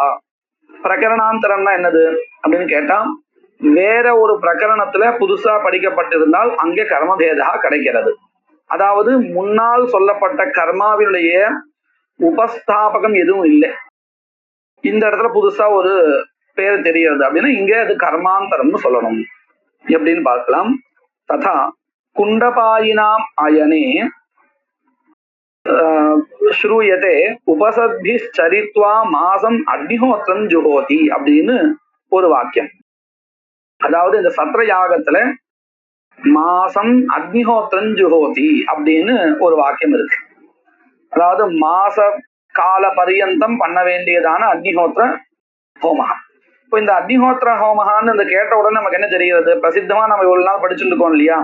பிரகரணாந்தரம்னா என்னது அப்படின்னு கேட்டா, வேற ஒரு பிரகரணத்துல புதுசா படிக்கப்பட்டிருந்தால் அங்கே கர்மபேதா கிடைக்கிறது. அதாவது முன்னால் சொல்லப்பட்ட கர்மாவினுடைய உபஸ்தாபகம் எதுவும் இல்லை, இந்த இடத்துல புதுசா ஒரு பேர் தெரிகிறது அப்படின்னா இங்க அது கர்மாந்தரம்னு சொல்லணும். எப்படின்னு பார்க்கலாம். ததா குண்டபாயினாம் அயனே ஸ்ரூயதே உபசத்பிச்சரித்வா மாசம் அக்னிஹோத்திரம் ஜுஹோதி அப்படின்னு ஒரு வாக்கியம். அதாவது இந்த சத்ர யாகத்துல மாசம் அக்னிஹோத்திரம் ஜுஹோதி அப்படின்னு ஒரு வாக்கியம் இருக்கு. அதாவது மாச கால பரியந்தம் பண்ண வேண்டியதான அக்னிஹோத்திர ஹோமகா. இப்போ இந்த அக்னிஹோத்திர ஹோமகான்னு இந்த கேட்ட உடனே நமக்கு என்ன தெரிகிறது? பிரசித்தமா நம்ம இவ்வளவு நாள் படிச்சுட்டு இருக்கோம் இல்லையா,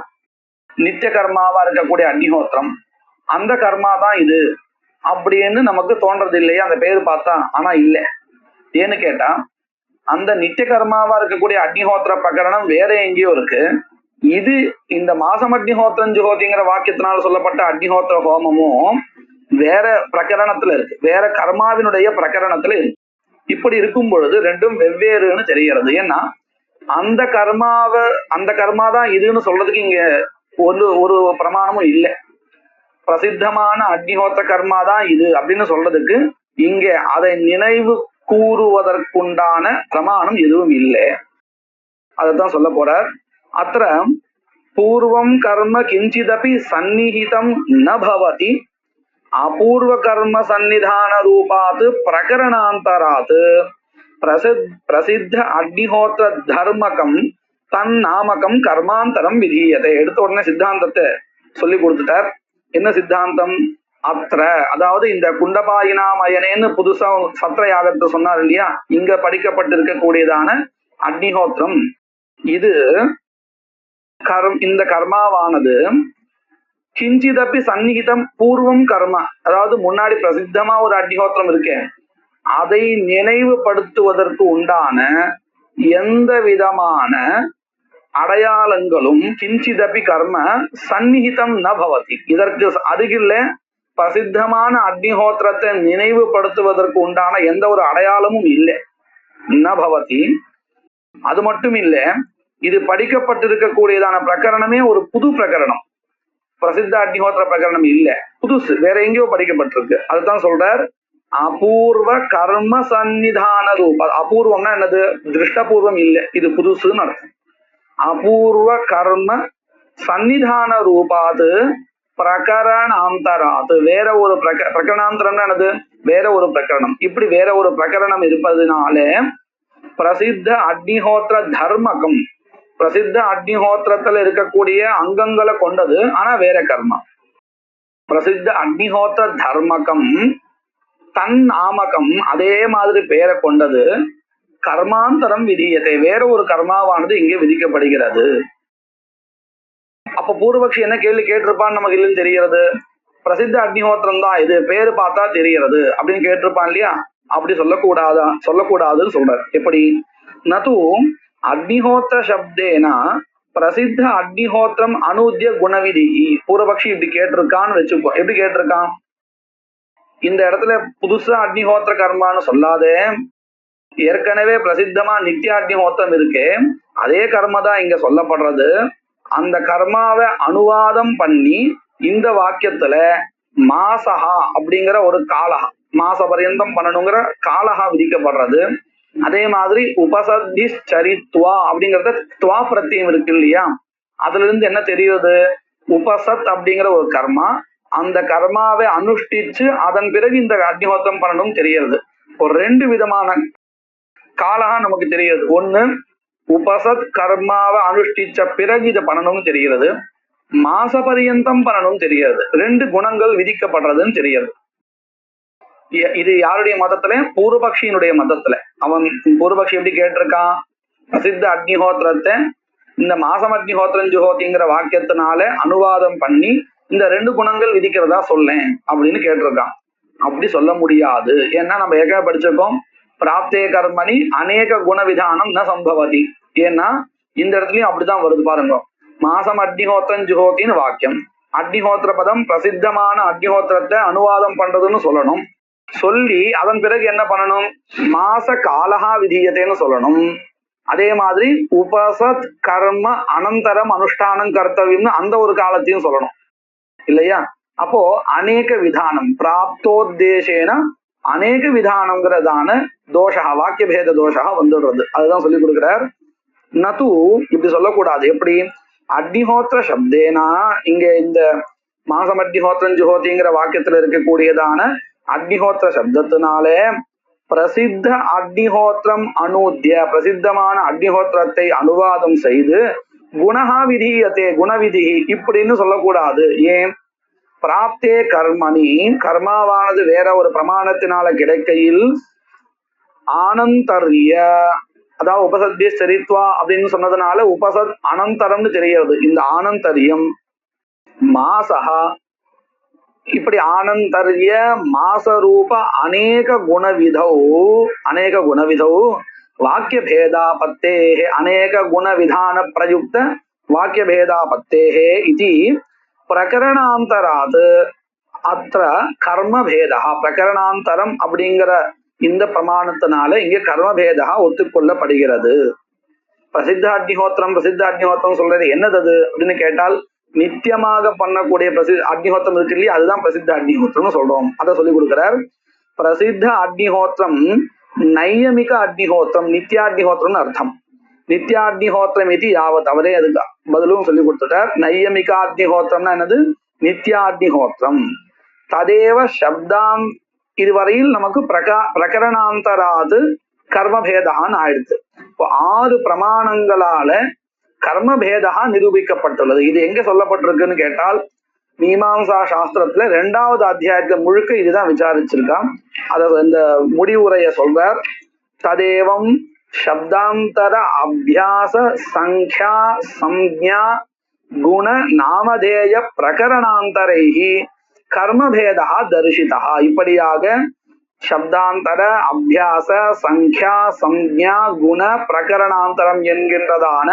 நித்திய கர்மாவா இருக்கக்கூடிய அக்னிஹோத்திரம், அந்த கர்மா தான் இது அப்படின்னு நமக்கு தோன்றது இல்லையா அந்த பேர் பார்த்தா? ஆனா இல்லை. ஏன்னு கேட்டா, அந்த நித்திய கர்மாவா இருக்கக்கூடிய அக்னிஹோத்திர பிரகரணம் வேற எங்கேயோ இருக்கு. இது இந்த மாசம் அக்னிஹோத்திரம் ஜுஹோதிங்கிற வாக்கியத்தினால சொல்லப்பட்ட அக்னிஹோத்திர ஹோமமும் வேற பிரகரணத்துல இருக்கு, வேற கர்மாவினுடைய பிரகரணத்துல இருக்கு. இப்படி இருக்கும் பொழுது ரெண்டும் வெவ்வேறுன்னு தெரிகிறது. ஏன்னா அந்த கர்மா தான் இதுன்னு சொல்றதுக்கு இங்க ஒரு பிரமாணமும் இல்லை. பிரசித்தமான அக்னிஹோத்திர கர்மா தான் இது அப்படின்னு சொல்றதுக்கு இங்க அதை நினைவு கூறுவதற்குண்டான பிரமாணம் எதுவும் இல்லை. அதைத்தான் சொல்ல போறார். அത്ര பூர்வம் கர்ம கிஞ்சிதபி சந்நிஹிதம் ந பவதி அபூர்வ கர்ம சந்நிதான ரூபாத் பிரகரணாந்தராத் பிரசித்த அக்னிஹோத்திர தர்மகம் தன் நாமகம் கர்மாந்தரம் விதீயத்தை. எடுத்த உடனே சித்தாந்தத்தை சொல்லி கொடுத்துட்டார். என்ன சித்தாந்தம்? அத்திர, அதாவது இந்த குண்டபாயினாமயனேன்னு புதுசா சத்ர யாகத்தை சொன்னார் இல்லையா, இங்க படிக்கப்பட்டிருக்கக்கூடியதான அக்னிஹோத்திரம், இது இந்த கர்மாவானது கிஞ்சிதப்பி சந்நிகிதம் பூர்வம் கர்மா, அதாவது முன்னாடி பிரசித்தமா ஒரு அக்னிஹோத்திரம் இருக்கேன், அதை நினைவுபடுத்துவதற்கு உண்டான எந்த விதமான அடையாளங்களும் கிஞ்சிதப்பி கர்ம சந்நிகிதம் ந பவதி, இதற்கு அருகில் பிரசித்தமான அக்னிஹோத்திரத்தை நினைவுபடுத்துவதற்கு உண்டான எந்த ஒரு அடையாளமும் இல்லை. ந பவதி. அது மட்டும் இல்ல, இது படிக்கப்பட்டிருக்கக்கூடியதான பிரகரணமே ஒரு புது பிரகரணம், பிரசித்த அக்னிஹோத்திர பிரகரணம் இல்ல, புதுசு, வேற எங்கேயோ படிக்கப்பட்டிருக்கு. அதுதான் சொல்றார் அபூர்வ கர்ம சந்நிதான ரூப. அபூர்வம்னா என்னது? திருஷ்டபூர்வம் இல்லை, இது புதுசுன்னு அர்த்தம். அபூர்வ கர்ம சந்நிதான ரூபாது பிரகரணாந்தராது, வேற ஒரு பிரகரணாந்தரம்னா என்னது? வேற ஒரு பிரகரணம். இப்படி வேற ஒரு பிரகரணம் இருப்பதுனால பிரசித்த அக்னிஹோத்திர தர்மகம், பிரசித்த அக்னிஹோத்திரத்துல இருக்கக்கூடிய அங்கங்களை கொண்டது, ஆனா வேற கர்மா. பிரசித்த அக்னிஹோத்திர தர்மகம் தன் நாமகம், அதே மாதிரி பேரை கொண்டது, கர்மாந்தரம் விதியத்தை, வேற ஒரு கர்மாவானது இங்கே விதிக்கப்படுகிறது. அப்ப பூர்வபக்ஷி என்ன கேள்வி கேட்டிருப்பான்னு நமக்கு இல்லைன்னு தெரிகிறது. பிரசித்த அக்னிஹோத்திரம் தான் இது, பேரு பார்த்தா தெரிகிறது அப்படின்னு கேட்டிருப்பான் இல்லையா. அப்படி சொல்லக்கூடாதுன்னு சொல்றார். எப்படி? நது அக்னிஹோத்திர சப்தேனா பிரசித்த அக்னிஹோத்திரம் அனுத்திய குணவிதி. பூர்வபக்ஷி இப்படி கேட்டிருக்கான்னு வச்சுப்போம். எப்படி கேட்டிருக்கான்? இந்த இடத்துல புதுசா அக்னிஹோத்திர கர்மான்னு சொல்லாதே, ஏற்கனவே பிரசித்தமா நித்திய அக்னிஹோத்திரம் இருக்கு, அதே கர்மா தான் இங்க சொல்லப்படுறது. அந்த கர்மாவை அனுவாதம் பண்ணி இந்த வாக்கியத்துல மாசஹா அப்படிங்கிற ஒரு காலஹா, மாச பரியந்தம் பண்ணணுங்கிற காலஹா விதிக்கப்படுறது. அதே மாதிரி உபசத்தி சரித்வா அப்படிங்கறத துவா பிரத்தியம் இருக்கு இல்லையா, அதுல இருந்து என்ன தெரியுது? உபசத் அப்படிங்கிற ஒரு கர்மா, அந்த கர்மாவை அனுஷ்டிச்சு அதன் பிறகு இந்த அக்னிஹோத்திரம் பண்ணணும் தெரியுது. ஒரு ரெண்டு விதமான காலஹா நமக்கு தெரியுது. ஒண்ணு, உபசத் கர்மாவை அனுஷ்டிச்ச பிறகு இதை பண்ணணும்னு தெரிகிறது, மாச பரியந்தம் பண்ணணும் தெரியாது. ரெண்டு குணங்கள் விதிக்கப்படுறதுன்னு தெரியாது. இது யாருடைய மதத்துல? பூர்வபக்ஷியினுடைய மதத்துல. அவன் பூர்வபக்ஷி எப்படி கேட்டிருக்கான், பிரசித்த அக்னிஹோத்திரத்தை இந்த மாசம் அக்னிஹோத்திரம் ஜுஹோதிங்கிற வாக்கியத்தினால அனுவாதம் பண்ணி இந்த 2 குணங்கள் விதிக்கிறதா சொல்லேன் அப்படின்னு கேட்டிருக்கான். அப்படி சொல்ல முடியாது. ஏன்னா நம்ம ஏற்கனவே படிச்சிருக்கோம், பிராப்தே கர்மணி அநேக குண விதானம் ந சம்பவதி. ஏன்னா இந்த இடத்துலயும் அப்படிதான் வருது பாருங்க. மாசம் அக்னிஹோத்திரம் ஜுஹோத்தின்னு வாக்கியம், அக்னிஹோத்திர பதம் பிரசித்தமான அக்னிஹோத்திரத்தை அனுவாதம் பண்றதுன்னு சொல்லணும். சொல்லி அதன் பிறகு என்ன பண்ணணும், மாச காலஹா விதீயத்தைன்னு சொல்லணும். அதே மாதிரி உபசத் கர்ம அனந்தரம் அனுஷ்டானம் கர்த்தவியம்னு அந்த ஒரு காலத்தையும் சொல்லணும் இல்லையா. அப்போ அநேக விதானம் பிராப்தோத்தேசேன அநேக விதானம்ங்கிறதான தோஷா வாக்கிய பேத தோஷா வந்துடுறது. அதுதான் சொல்லி கொடுக்கிறார். நது இப்படி சொல்லக்கூடாது. எப்படி, அக்னிஹோத்திர சப்தேனா இங்க இந்த மாசம் அக்னிஹோத்திரம் ஜுஹோதிங்கிற வாக்கியத்துல இருக்கக்கூடியதான அக்னிஹோத்திர சப்தத்தினாலே பிரசித்த அக்னிஹோத்திரம் அனுத்திய பிரசித்தமான அக்னிஹோத்திரத்தை அனுவாதம் செய்து குணஹா விதீயத்தே குணவிதி இப்படின்னு சொல்லக்கூடாது. ஏன், பிராப்தே கர்மணி கர்மாவானது வேற ஒரு பிரமாணத்தினால கிடைக்கையில் ஆனந்தர்ய அதாவது உபசத்ய சரித்வா அப்படின்னு சொன்னதுனால உபசத் அனந்தரம்னு தெரிகிறது. இந்த ஆனந்தரியம் மாசஹா இப்படி ஆனந்தர்ய மாசரூப அநேக குணவிதௌ வாக்கிய பேதாபத்தே அநேக குண விதான பிரயுக்த வாக்கிய பேதாபத்தே இது பிரகரணாந்தராத் அத்த கர்மபேதா பிரகரணாந்தரம் அப்படிங்கிற இந்த பிரமாணத்தினால இங்க கர்மபேதா ஒத்துக்கொள்ளப்படுகிறது. பிரசித்த அக்னிஹோத்திரம் சொல்றது என்னது அப்படின்னு கேட்டால், நித்தியமாக பண்ணக்கூடிய அக்னிஹோத்திரம் இருக்கு இல்லையா, அதுதான் பிரசித்த அக்னிஹோத்திரம்னு சொல்றோம். அதை சொல்லி கொடுக்கிறார். பிரசித்த அக்னிஹோத்திரம் நையமிக அக்னிஹோத்திரம் நித்யாக்னிஹோத்திரம்னு அர்த்தம். நித்யாக்னிஹோத்திரம் இது யாவத் அவரே அதுக்கு பதிலும் சொல்லி கொடுத்துட்டார். நையமிகாக்னிஹோத்திரம்னா என்னது, நித்யாக்னிஹோத்திரம். ததேவ சப்தாம் இதுவரையில் நமக்கு பிரகரணாந்தராது கர்மபேதான்னு ஆயிடுது. இப்போ 6 பிரமாணங்களால கர்மபேதா நிரூபிக்கப்பட்டுள்ளது. இது எங்க சொல்லப்பட்டிருக்குன்னு கேட்டால், மீமாம்சா சாஸ்திரத்துல 2வது அத்தியாயத்துல முழுக்க இதுதான் விசாரிச்சிருக்கான். அத இந்த முடிவுரைய சொல்றார். ததேவம் சப்தாந்தர அபியாச சங்க்யா சம்ஞா குண நாமதேய பிரகரணாந்தரைஹி கர்மபேதா தரிசிதா. இப்படியாக சப்தாந்தர அபியாச சங்க்யா சம்ஞா குண பிரகரணாந்தரம் என்கின்றதான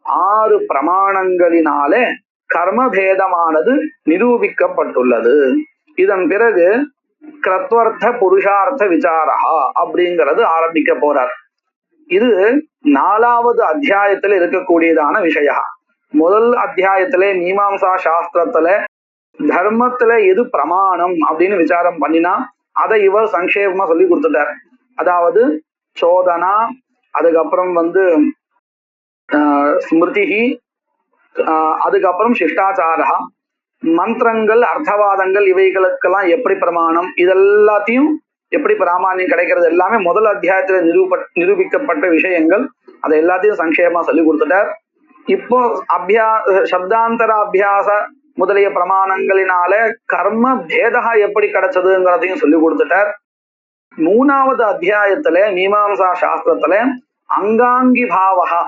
6 பிரமாணங்களினாலே கர்மபேதமானது நிரூபிக்கப்பட்டுள்ளது. இதன் பிறகு கிரத்வர்த்த புருஷார்த்த விசாரா அப்படிங்கிறது ஆரம்பிக்க போறார். இது 4வது அத்தியாயத்துல இருக்கக்கூடியதான விஷயம். முதல் அத்தியாயத்திலே மீமாம்சா சாஸ்திரத்துல தர்மத்துல எது பிரமாணம் அப்படின்னு விசாரம் பண்ணினா அதை இவர் சங்கேபமா சொல்லி கொடுத்துட்டார். அதாவது சோதனா, அதுக்கப்புறம் ஸ்மிருதிஹி, அதுக்கப்புறம் சிஷ்டாச்சாரா, மந்திரங்கள் அர்த்தவாதங்கள் இவைகளுக்கெல்லாம் எப்படி பிரமாணம், இதெல்லாத்தையும் எப்படி பிராமணியம் கிடைக்கிறது எல்லாமே முதல் அத்தியாயத்துல நிரூபிக்கப்பட்ட விஷயங்கள். அதை எல்லாத்தையும் சங்கேபமா சொல்லி கொடுத்துட்டார். இப்போ சப்தாந்தர அபியாச முதலிய பிரமாணங்களினால கர்ம பேதா எப்படி கிடைச்சதுங்கிறதையும் சொல்லி கொடுத்துட்டார். 3வது அத்தியாயத்துல மீமாம்சா சாஸ்திரத்துல அங்காங்கி பாவகா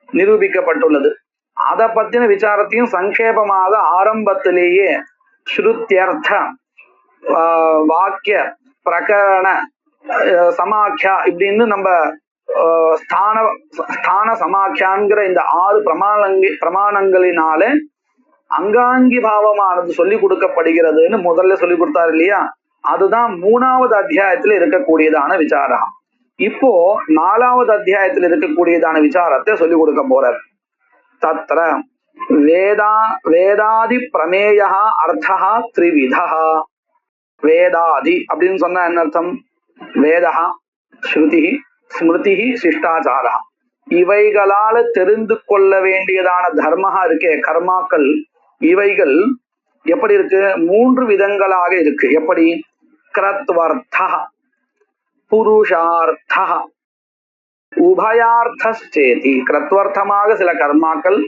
நிரூபிக்கப்பட்டுள்ளது. அதை பத்தின விசாரத்தையும் சங்கேபமாக ஆரம்பத்திலேயே ஸ்ருத்யர்த்த வாக்கிய பிரகரண சமாக்கியா இப்படின்னு நம்ம ஸ்தான சமாக்கியாங்கிற இந்த 6 பிரமாணங்களினால அங்காங்கி பாவமானது சொல்லி கொடுக்கப்படுகிறதுன்னு முதல்ல சொல்லி கொடுத்தாரு இல்லையா, அதுதான் 3வது அத்தியாயத்துல இருக்கக்கூடியதான விசாரம். இப்போ 4வது அத்தியாயத்துல இருக்கக்கூடியதான விசாரத்தை சொல்லி கொடுக்க போறார். தத்ர வேதாதி பிரமேயா அர்த்தா த்ரிவிதா. வேதாதி அப்படின்னு சொன்னா என்ன அர்த்தம், வேதா ஸ்ருதி ஸ்மிருதி சிஷ்டாச்சாரா இவைகளால தெரிந்து கொள்ள வேண்டியதான தர்மஹா இருக்கே கர்மாக்கள், இவைகள் எப்படி இருக்கு, 3 விதங்களாக இருக்கு. எப்படி, கிரத்வர்த்தா புருஷார்த்தா உபயார்த்தேதி. கிரத்வர்த்தமாக சில கர்மாக்கள்,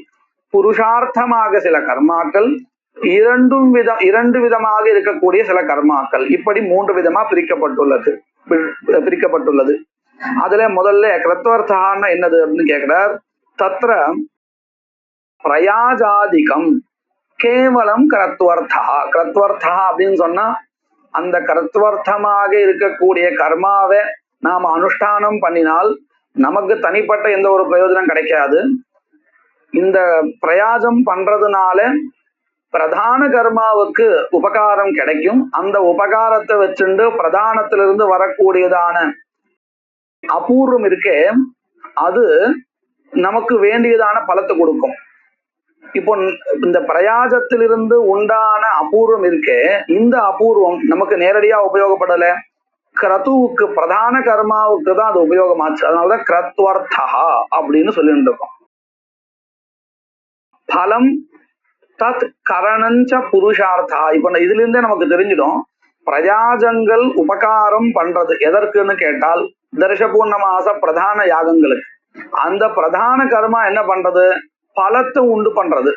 புருஷார்த்தமாக சில கர்மாக்கள், 2 விதமாக இருக்கக்கூடிய சில கர்மாக்கள், இப்படி 3 விதமா பிரிக்கப்பட்டுள்ளது. அதுல முதல்ல கிருத்வர்த்தான்னா என்னது அப்படின்னு கேட்கிறார். தத்ர பிரயாஜாதிகம் கேவலம் கிருத்வர்த்தா. கிருத்வர்த்தா அப்படின்னு சொன்னா அந்த கிருத்வர்த்தமாக இருக்கக்கூடிய கர்மாவை நாம அனுஷ்டானம் பண்ணினால் நமக்கு தனிப்பட்ட எந்த ஒரு பிரயோஜனம் கிடைக்காது. இந்த பிரயாஜம் பண்றதுனால பிரதான கர்மாவுக்கு உபகாரம் கிடைக்கும். அந்த உபகாரத்தை வச்சுண்டு பிரதானத்திலிருந்து வரக்கூடியதான அபூர்வம் இருக்கே அது நமக்கு வேண்டியதான பலத்தை கொடுக்கும். இப்போ இந்த பிரயாஜத்திலிருந்து உண்டான அபூர்வம் இருக்கே, இந்த அபூர்வம் நமக்கு நேரடியா உபயோகப்படல, கிரதுவுக்கு பிரதான கர்மாவுக்கு தான் அது உபயோகமாச்சு. அதனாலதான் கிரத்வர்த்தா அப்படின்னு சொல்லிட்டு இருக்கோம். பலம் தத் கரணஞ்ச புருஷார்த்தா. இப்ப இதுல இருந்தே நமக்கு தெரிஞ்சிடும் பிரயாஜங்கள் உபகாரம் பண்றது எதற்குன்னு கேட்டால் தர்ஷபூர்ணமாச பிரதான யாகங்களுக்கு. அந்த பிரதான கர்மா என்ன பண்றது? பலத்தை உண்டு பண்றது.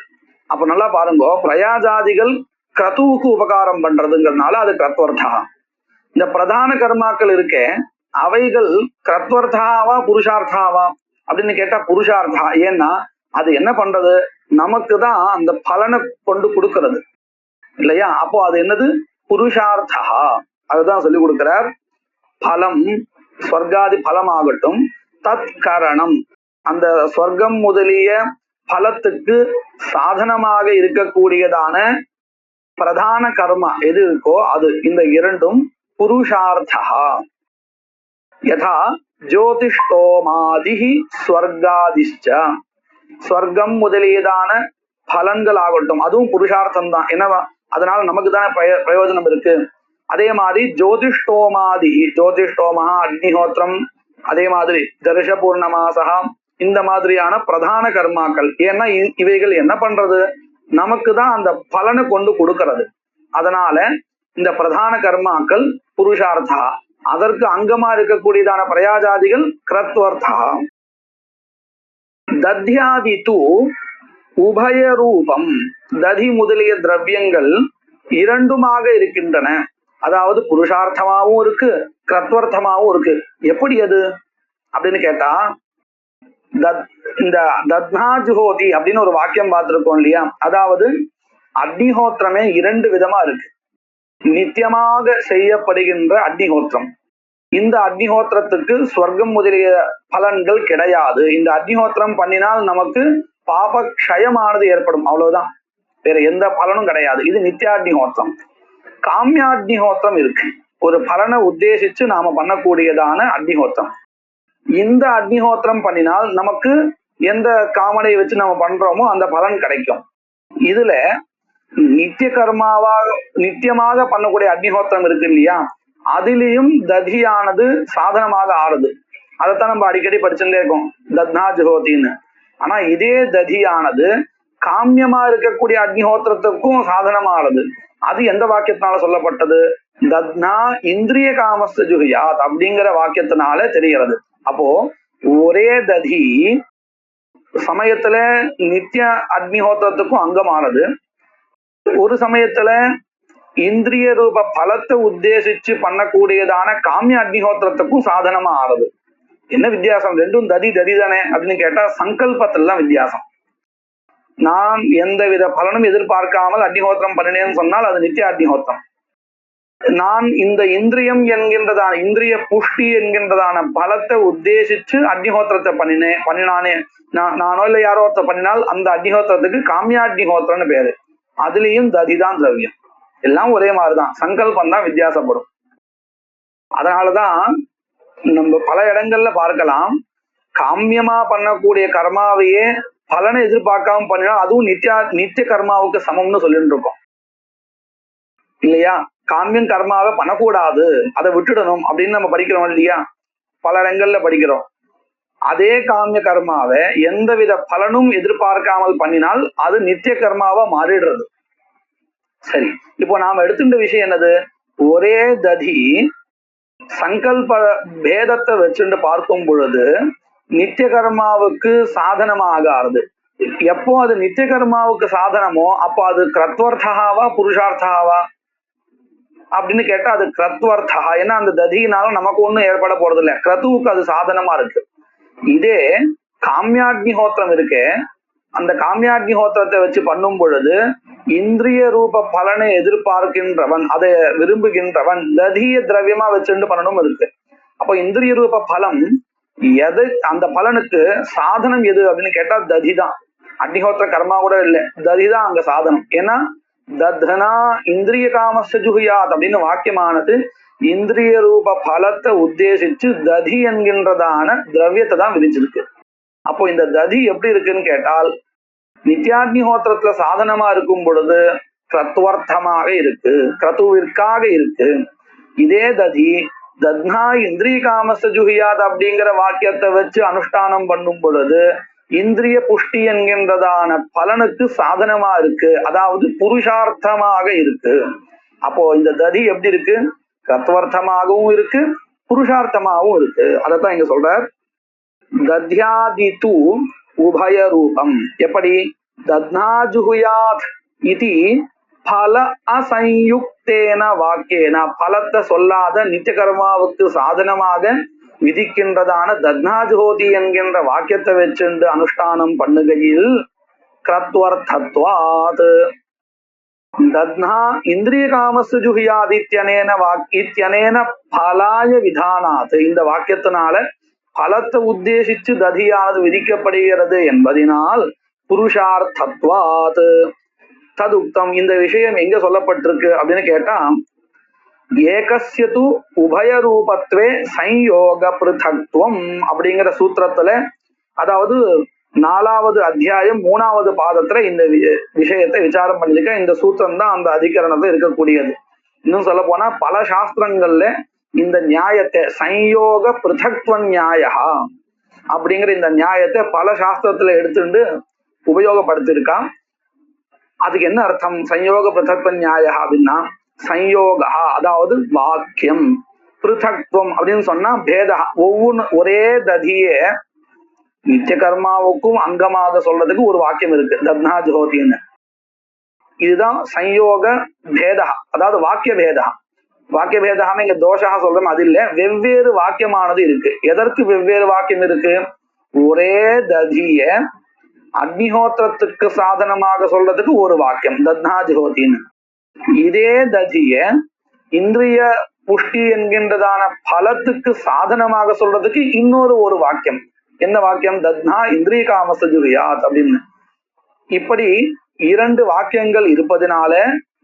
அப்ப நல்லா பாருங்க, பிரயாஜாதிகள் கிரதுவுக்கு உபகாரம் பண்றதுங்கிறதுனால அது கிரத்வர்த்தா. இந்த பிரதான கர்மாக்கள் இருக்கே அவைகள் கிரத்வர்த்தாவா புருஷார்த்தாவா அப்படின்னு கேட்டா புருஷார்த்தா. ஏன்னா அது என்ன பண்றது? நமக்கு தான் அந்த பலனை கொண்டு கொடுக்கிறது இல்லையா? அப்போ அது என்னது? புருஷார்த்தா. அதுதான் சொல்லி கொடுக்கிறார். பலம் ஸ்வர்காதி பலமாகட்டும், தத் கரணம் அந்த ஸ்வர்க்கம் முதலிய பலத்துக்கு சாதனமாக இருக்கக்கூடியதான பிரதான கர்மா எது இருக்கோ அது. இந்த இரண்டும் புருஷார்த்தா. யதா ஜோதிஷ்டோமாதிஹி ஸ்வர்காதிஷ்ச. ஸ்வர்க்கம் முதலியதான பலன்கள் ஆகட்டும் அதுவும் புருஷார்த்தம் தான். என்னவா? அதனால நமக்கு தானே பிரயோஜனம் இருக்கு. அதே மாதிரி ஜோதிஷ்டோமாதி, ஜோதிஷ்டோமஹா அக்னிஹோத்திரம், அதே மாதிரி தர்ஷ பூர்ணமாசகா, இந்த மாதிரியான பிரதான கர்மாக்கள். ஏன்னா இவைகள் என்ன பண்றது? நமக்கு தான் அந்த பலனை கொண்டு கொடுக்கிறது. அதனால இந்த பிரதான கர்மாக்கள் புருஷார்த்தா. அதற்கு அங்கமா இருக்கக்கூடியதான பிரயாஜாதிகள் கிரத்வர்த்தா. தத்யாதி தூ உபய ரூபம். ததி முதலிய திரவியங்கள் இரண்டுமாக இருக்கின்றன. அதாவது புருஷார்த்தமாவும் இருக்கு, கிரத்வர்த்தமாவும் இருக்கு. எப்படி அது அப்படின்னு கேட்டா, இந்த தத்னா ஜுஹோதி அப்படின்னு ஒரு வாக்கியம் பார்த்திருக்கோம் இல்லையா? அதாவது அக்னிஹோத்திரமே இரண்டு விதமா இருக்கு. நித்தியமாக செய்யப்படுகின்ற அக்னிஹோத்திரம். இந்த அக்னிஹோத்திரத்துக்கு ஸ்வர்க்கம் முதலிய பலன்கள் கிடையாது. இந்த அக்னிஹோத்திரம் பண்ணினால் நமக்கு பாப க்ஷயமானது ஏற்படும், அவ்வளவுதான். வேற எந்த பலனும் கிடையாது. இது நித்தியாக்னிஹோத்திரம். காமியாக்னிஹோத்திரம் இருக்கு, ஒரு பலனை உத்தேசிச்சு நாம பண்ணக்கூடியதான அக்னிஹோத்திரம். இந்த அக்னிஹோத்திரம் பண்ணினால் நமக்கு எந்த காமனை வச்சு நம்ம பண்றோமோ அந்த பலன் கிடைக்கும். இதுல நித்திய கர்மாவாக நித்தியமாக பண்ணக்கூடிய அக்னிஹோத்திரம் இருக்கு இல்லையா? அதிலையும் ததியானது சாதனமாக ஆறுது. அதைத்தான் நம்ம அடிக்கடி படிச்சுட்டே இருக்கோம், தத்னா ஜுஹோத்தின்னு. ஆனா இதே ததியானது காமியமா இருக்கக்கூடிய அக்னிஹோத்திரத்துக்கும் சாதனமானது. அது எந்த வாக்கியத்தினால சொல்லப்பட்டது? தத்னா இந்திரிய காமஸ்த ஜுஹியாத் அப்படிங்கிற வாக்கியத்தினால தெரிகிறது. அப்போ ஒரே ததி சமயத்துல நித்திய அக்னிஹோத்திரத்துக்கும் அங்கமானது, ஒரு சமயத்துல இந்திரிய ரூப பலத்தை உத்தேசிச்சு பண்ணக்கூடியதான காமிய அக்னிஹோத்திரத்துக்கும் சாதனமா ஆறுது. என்ன வித்தியாசம்? ரெண்டும் ததி ததி தானே அப்படின்னு கேட்டா சங்கல்பத்தில்தான் வித்தியாசம். நான் எந்தவித பலனும் எதிர்பார்க்காமல் அக்னிஹோத்திரம் பண்ணினேன்னு சொன்னால் அது நித்திய அக்னிஹோத்திரம். நான் இந்த இந்திரியம் என்கின்றதான இந்திரிய புஷ்டி என்கின்றதான பலத்தை உத்தேசிச்சு அக்னிஹோத்திரத்தை பண்ணினானே நானோ இல்லை யாரோ ஒருத்தர் பண்ணினால் அந்த அக்னிஹோத்திரத்துக்கு காமியாக்னிஹோத்திரம்னு பேரு. அதுலயும் ததிதான் திரவியம். எல்லாம் ஒரே மாதிரிதான், சங்கல்பம் தான் வித்தியாசப்படும். அதனாலதான் நம்ம பல இடங்கள்ல பார்க்கலாம், காமியமா பண்ணக்கூடிய கர்மாவையே பலனை எதிர்பார்க்காம பண்ணினா அதுவும் நித்திய கர்மாவுக்கு சமம்னு சொல்லிட்டு இருக்கோம் இல்லையா? காமியம் கர்மாவை பண்ணக்கூடாது, அதை விட்டுடணும் அப்படின்னு நம்ம படிக்கிறோம் இல்லையா? பல இடங்கள்ல படிக்கிறோம். அதே காமிய கர்மாவை எந்தவித பலனும் எதிர்பார்க்காமல் பண்ணினால் அது நித்திய கர்மாவா மாறிடுறது. சரி, இப்போ நாம எடுத்துட்ட விஷயம் என்னது? ஒரே ததி சங்கல்ப பேதத்தை வச்சுட்டு பார்க்கும் பொழுது நித்திய கர்மாவுக்கு சாதனமாக ஆறுது. எப்போ அது நித்திய கர்மாவுக்கு சாதனமோ அப்போ அது கிரத்வர்த்தாவா புருஷார்த்தாவா? அப்படின்னு கேட்டா அது கிரத்வர்த்தா. ஏன்னா அந்த ததியினால நமக்கு ஒண்ணும் ஏற்பட போறது இல்லை, கிரதுவுக்கு அது சாதனமா இருக்கு. இதே காமியாக்னிஹோத்திரம் இருக்கே, அந்த காமியாக்னிஹோத்திரத்தை வச்சு பண்ணும் பொழுது இந்திரிய ரூப பலனை எதிர்பார்க்கின்றவன், அதை விரும்புகின்றவன் ததிய திரவியமா வச்சுட்டு பண்ணணும் இருக்கு. அப்போ இந்திரிய ரூப பலம் எது, அந்த பலனுக்கு சாதனம் எது அப்படின்னு கேட்டா ததி தான். அக்னிஹோத்திர கர்மா கூட இல்லை, ததி தான் அங்க சாதனம். ஏன்னா தத்னா இந்திரிய காமஸ்ய ஜுஹுயாத் அப்படின்னு வாக்கியமானது இந்திரிய ரூப பலத்தை உத்தேசிச்சு ததி என்கின்றதான திரவியத்தை தான் விதிச்சிருக்கு. அப்போ இந்த ததி எப்படி இருக்குன்னு கேட்டால் நித்யாக்னிஹோத்திரத்துல சாதனமா இருக்கும் பொழுது கிரத்வர்த்தமாக இருக்கு, கிரதுவிற்காக இருக்கு. இதே ததி தத்னா இந்திரிய காமஸ்ய ஜுஹியாத் அப்படிங்கிற வாக்கியத்தை வச்சு அனுஷ்டானம் பண்ணும் பொழுது இந்திரிய புஷ்டி என்கின்றதான பலனுக்கு சாதனமா இருக்கு, அதாவது புருஷார்த்தமாக இருக்கு. அப்போ இந்த ததி எப்படி இருக்கு, கிரத்வர்த்தமாகவும் இருக்கு, புருஷார்த்தமாகவும் இருக்கு. அதைத்தான் இங்க சொல்றார். தத்யாதி தூ உபய ரூபம். எப்படி தத்னா ஜுஹுயாத் இதி பல அசயுக்தேன வாக்கேன, பலத்தை சொல்லாத நித்திய கர்மாவுக்கு சாதனமாக விதிக்கின்றதான தத்னா ஜுஹோதி என்கின்ற வாக்கியத்தை வச்சுண்டு அனுஷ்டானம் பண்ணுகையில் கிரத்வர்த்தத்வாத் தத்னா இந்திரிய காமஸ்ய ஜுஹியாத் இத்யனேன பலாய விதானாத், இந்த வாக்கியத்தினால பலத்தை உத்தேசிச்சு ததியானது விதிக்கப்படுகிறது என்பதினால் புருஷார்த்தத்வாத் ததுக்தம். இந்த விஷயம் எங்க சொல்லப்பட்டிருக்கு அப்படின்னு கேட்டா ஏகஸ்யது உபயரூபத்வே சம்யோக பிருதக்துவம் அப்படிங்கிற சூத்திரத்துல, அதாவது 4வது அத்தியாயம் 3வது பாதத்துல இந்த விஷயத்தை விசாரம் பண்ணிருக்க. இந்த சூத்திரம் தான் அந்த அதிகரணத்துல இருக்கக்கூடியது. இன்னும் சொல்ல போனா பல சாஸ்திரங்கள்ல இந்த நியாயத்தை சம்யோக பிருதக்துவ நியாயா அப்படிங்கிற இந்த நியாயத்தை பல சாஸ்திரத்துல எடுத்துட்டு உபயோகப்படுத்திருக்கான். அதுக்கு என்ன அர்த்தம் சம்யோக பிருதக்துவ நியாயா அப்படின்னா, சம்யோகா அதாவது வாக்கியம், பிருதக்துவம் அப்படின்னு சொன்னா பேதா, ஒரே ததியே நித்திய கர்மாவுக்கும் அங்கமாக சொல்றதுக்கு ஒரு வாக்கியம் இருக்கு தத்னா ஜோதின்னு. இதுதான் சம்யோக பேதா, அதாவது வாக்கிய பேதா. வாக்கிய பேதான்னு இங்க தோஷா சொல்றோம், அது இல்ல, வெவ்வேறு வாக்கியமானது இருக்கு. எதற்கு வெவ்வேறு வாக்கியம் இருக்கு, ஒரே ததிய அக்னிஹோத்திரத்துக்கு சாதனமாக சொல்றதுக்கு ஒரு வாக்கியம் தத்னா ஜோதின்னு, இதே ததிய இந்திரிய புஷ்டி என்கின்றதான பலத்துக்கு சாதனமாக சொல்றதுக்கு இன்னொரு ஒரு வாக்கியம். என்ன வாக்கியம், தத்னா இந்திரிய காமஸ்ய ஜுஹியாத் அப்படின்னு. இப்படி 2 வாக்கியங்கள் இருப்பதனால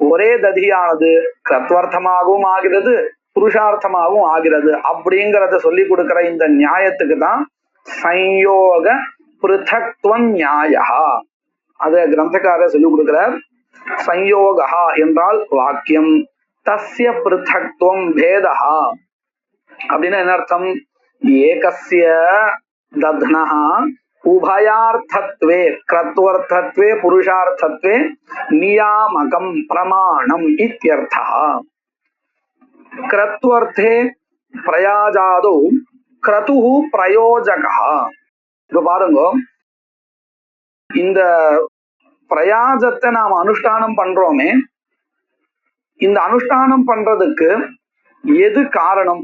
ஒரே ததியானது கிரத்வர்த்தமாகவும் ஆகிறது, புருஷார்த்தமாகவும் ஆகிறது. அப்படிங்கிறத சொல்லி கொடுக்கிற இந்த நியாயத்துக்கு தான் சம்யோக பிருதக்துவ நியாயா. அத கிரந்தக்காரர் சொல்லி கொடுக்கிறார். சம்யோகா என்றால் வாக்கியம், தஸ்ய பிருதக்துவம் பேதா அப்படின்னா என்ன அர்த்தம், ஏகஸ்ய தத்னஹ உபயார்த்தத்வே கிரத்வர்த்தத்வே புருஷார்த்தத்வே நியாமகம் பிரமாணம் இத்யர்த்தः. கிரத்வர்த்தே பிரயாஜாதோ கிரதுஹு பிரயோஜகः. இப்ப பாருங்க, இந்த பிரயாஜத்தை நாம் அனுஷ்டானம் பண்றோமே, இந்த அனுஷ்டானம் பண்றதுக்கு எது காரணம்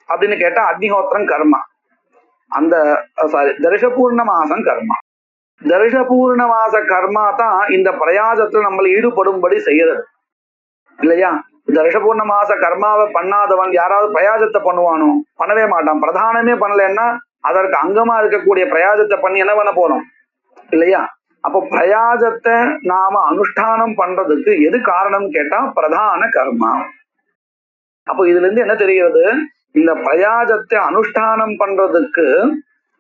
அப்படின்னு கேட்டா அக்னிஹோத்திரம் கர்மா, அந்த தரிசபூர்ண மாசம் கர்மா. தரிசபூர்ண மாச கர்மா தான் இந்த பிரயாஜத்துல நம்மளை ஈடுபடும்படி செய்யறது இல்லையா. தரிசபூர்ண மாச கர்மாவை பண்ணாதவன் யாராவது பிரயாஜத்தை பண்ணுவானோ, பண்ணவே மாட்டான். பிரதானமே பண்ணலன்னா அதற்கு அங்கமா இருக்கக்கூடிய பிரயாஜத்தை பண்ணி என்ன பண்ண போறோம் இல்லையா. அப்போ பிரயாஜத்தை நாம அனுஷ்டானம் பண்றதுக்கு எது காரணம் கேட்டா பிரதான கர்மா. அப்போ இதுல இருந்து என்ன தெரிகிறது, இந்த பிரயாஜத்தை அனுஷ்டானம் பண்றதுக்கு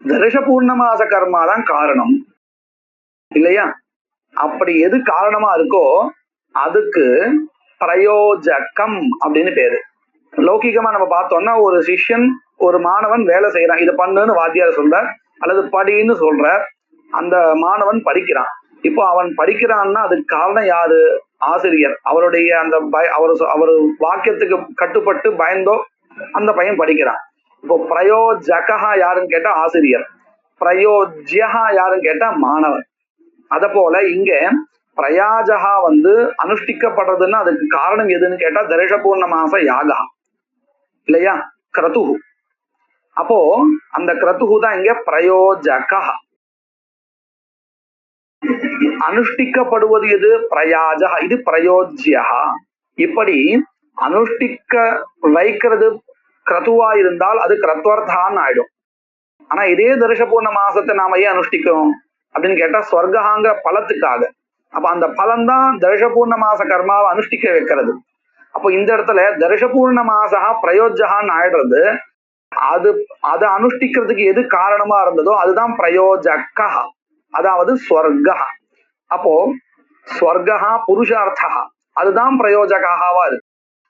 தரிச பூர்ணமாச கர்மா தான் காரணம் இல்லையா. அப்படி எது காரணமா இருக்கோ அதுக்கு பிரயோஜகம் அப்படின்னு பேரு. லௌகிகமா நம்ம பார்த்தோம்னா ஒரு சிஷ்யன் ஒரு மாணவன் வேலை செய்யறான், இதை பண்ணுன்னு வாத்தியார் சொல்றார் அல்லது படின்னு சொல்றார். அந்த மாணவன் படிக்கிறான். இப்போ அவன் படிக்கிறான்னா அதுக்கு காரணம் யாரு, ஆசிரியர். அவருடைய அந்த அவர் வாக்கியத்துக்கு கட்டுப்பட்டு பயந்தோ அந்த பையன் படிக்கிறான். இப்போ பிரயோஜகா யாருன்னு கேட்டா ஆசிரியர், பிரயோஜ்யா யாருன்னு கேட்டா மாணவன். அத போல இங்க பிரயாஜகா அனுஷ்டிக்கப்படுறதுன்னா அதுக்கு காரணம் எதுன்னு கேட்டா தரிச பூர்ணமாச யாகா இல்லையா, கிரதுகு. அப்போ அந்த கிரதுகு தான் இங்க பிரயோஜகா. அனுஷ்டிக்கப்படுவது எது? பிரயாஜகா. இது பிரயோஜ்யா. இப்படி அனுஷ்டிக்க வைக்கிறது கிரதுவா இருந்தால் அது கிரத்வர்த்தான்னு ஆயிடும். ஆனா இதே தரிச பூர்ண மாசத்தை நாம ஏன் அனுஷ்டிக்கிறோம் அப்படின்னு கேட்டா ஸ்வர்காங்கிற பலத்துக்காக. அப்ப அந்த பலம் தான் தரிச பூர்ண மாச கர்மாவை அனுஷ்டிக்க வைக்கிறது. அப்போ இந்த இடத்துல தரிச பூர்ண மாசா பிரயோஜகான்னு ஆயிடுறது. அதை அனுஷ்டிக்கிறதுக்கு எது காரணமா இருந்ததோ அதுதான் பிரயோஜகா, அதாவது ஸ்வர்கா. அப்போ ஸ்வர்கா புருஷார்த்தா அதுதான் பிரயோஜகாவா இருக்கு.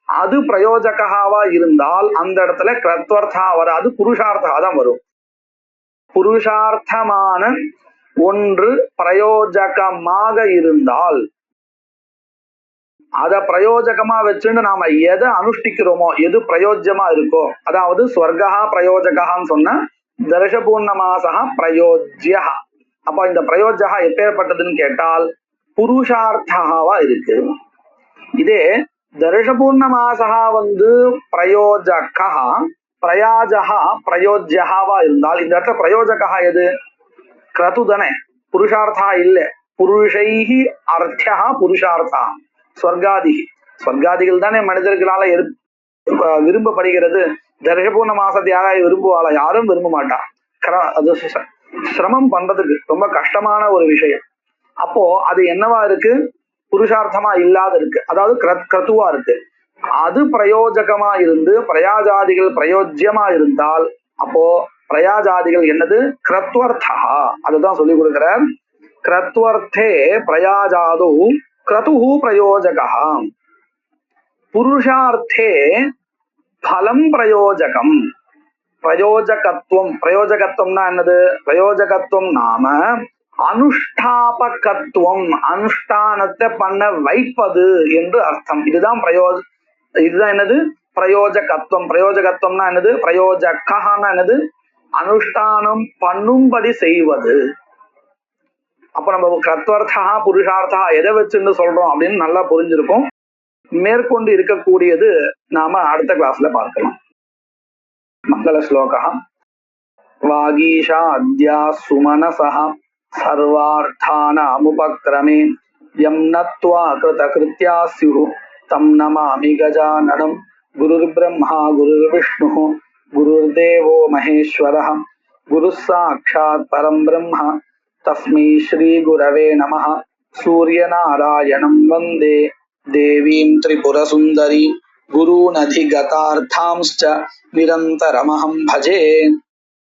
அது பிரயோஜகாவா இருந்தால் அந்த இடத்துல கிரத்வர்த்தா வராது, புருஷார்த்தா தான் வரும். புருஷார்த்தமான ஒன்று பிரயோஜகமாக இருந்தால் அத பிரயோஜகமா வச்சுன்னு நாம எதை அனுஷ்டிக்கிறோமோ, எது பிரயோஜ்யமா இருக்கோ, அதாவது ஸ்வர்கா பிரயோஜகான்னு சொன்ன தரிச பூர்ணமாசா பிரயோஜ்யா. அப்ப இந்த பிரயோஜகா எப்பேற்பட்டதுன்னு கேட்டால் புருஷார்த்தாவா இருக்கு. இதே தரிச பூர்ணமாசா பிரயோஜகா பிரயாஜகா பிரயோஜ்யகாவா இருந்தால் இந்த இடத்துல பிரயோஜகா எது? கிரது தானே, புருஷார்த்தா இல்ல. புருஷைஹி அர்த்தியா புருஷார்த்தா ஸ்வர்காதிகி. ஸ்வர்காதிகள் தானே மனிதர்களால விரும்பப்படுகிறது. தரிச பூர்ண மாசத்தை யாராவது விரும்புவாளா? யாரும் விரும்ப மாட்டா. அது சிரமம் பண்றதுக்கு ரொம்ப கஷ்டமான ஒரு விஷயம். அப்போ அது என்னவா இருக்கு? புருஷார்த்தமா இல்லாத இருக்கு, அதாவது கிரத்துவா இருக்கு. அது பிரயோஜகமா இருந்து பிரயாஜாதிகள் பிரயோஜ்யமா இருந்தால் அப்போ பிரயாஜாதிகள் என்னது? கிரத்வர்த்தா. அதுதான் சொல்லி கொடுக்கிறார். கிரத்வர்த்தே பிரயாஜாது கிரதுஹு பிரயோஜகா. புருஷார்த்தே பலம் பிரயோஜகம். பிரயோஜகத்துவம், பிரயோஜகத்துவம்னா என்னது? பிரயோஜகத்துவம் நாம அனுஷ்டாபகத்துவம், அனுஷ்டானத்தை பண்ண வைப்பது என்று அர்த்தம். இதுதான் இதுதான் என்னது? பிரயோஜகத்துவம். பிரயோஜகத்துவம்னா என்னது? பிரயோஜகான்னா என்னது? அனுஷ்டானம் பண்ணும்படி செய்வது. அப்ப நம்ம கிரத்வர்த்தா புருஷார்த்தா எதை வச்சுன்னு சொல்றோம் அப்படின்னு நல்லா புரிஞ்சிருக்கும். மேற்கொண்டு இருக்கக்கூடியது நாம அடுத்த கிளாஸ்ல பார்க்கலாம். மங்கள ஸ்லோகா. வாகீஷா அத்யா சுமனசஹ சர்வார்த்தானாமுபக்ரமே யம் நத்வா கிருத கிருத்யா ஸ்யுஹு தம் நமாமி கஜானனம். குருர் பிரம்மா குருர் விஷ்ணு குருர்தேவோ மகேஸ்வரः குருः சாக்ஷாத் பரம் பிரம்ம தஸ்மை ஸ்ரீ குரவே நமः. சூரியநாராயணம் வந்தே தேவீம் திரிபுரசுந்தரி குருநதிகதார்த்தாம்ஸ்ச நிரந்தரமஹம் பஜே.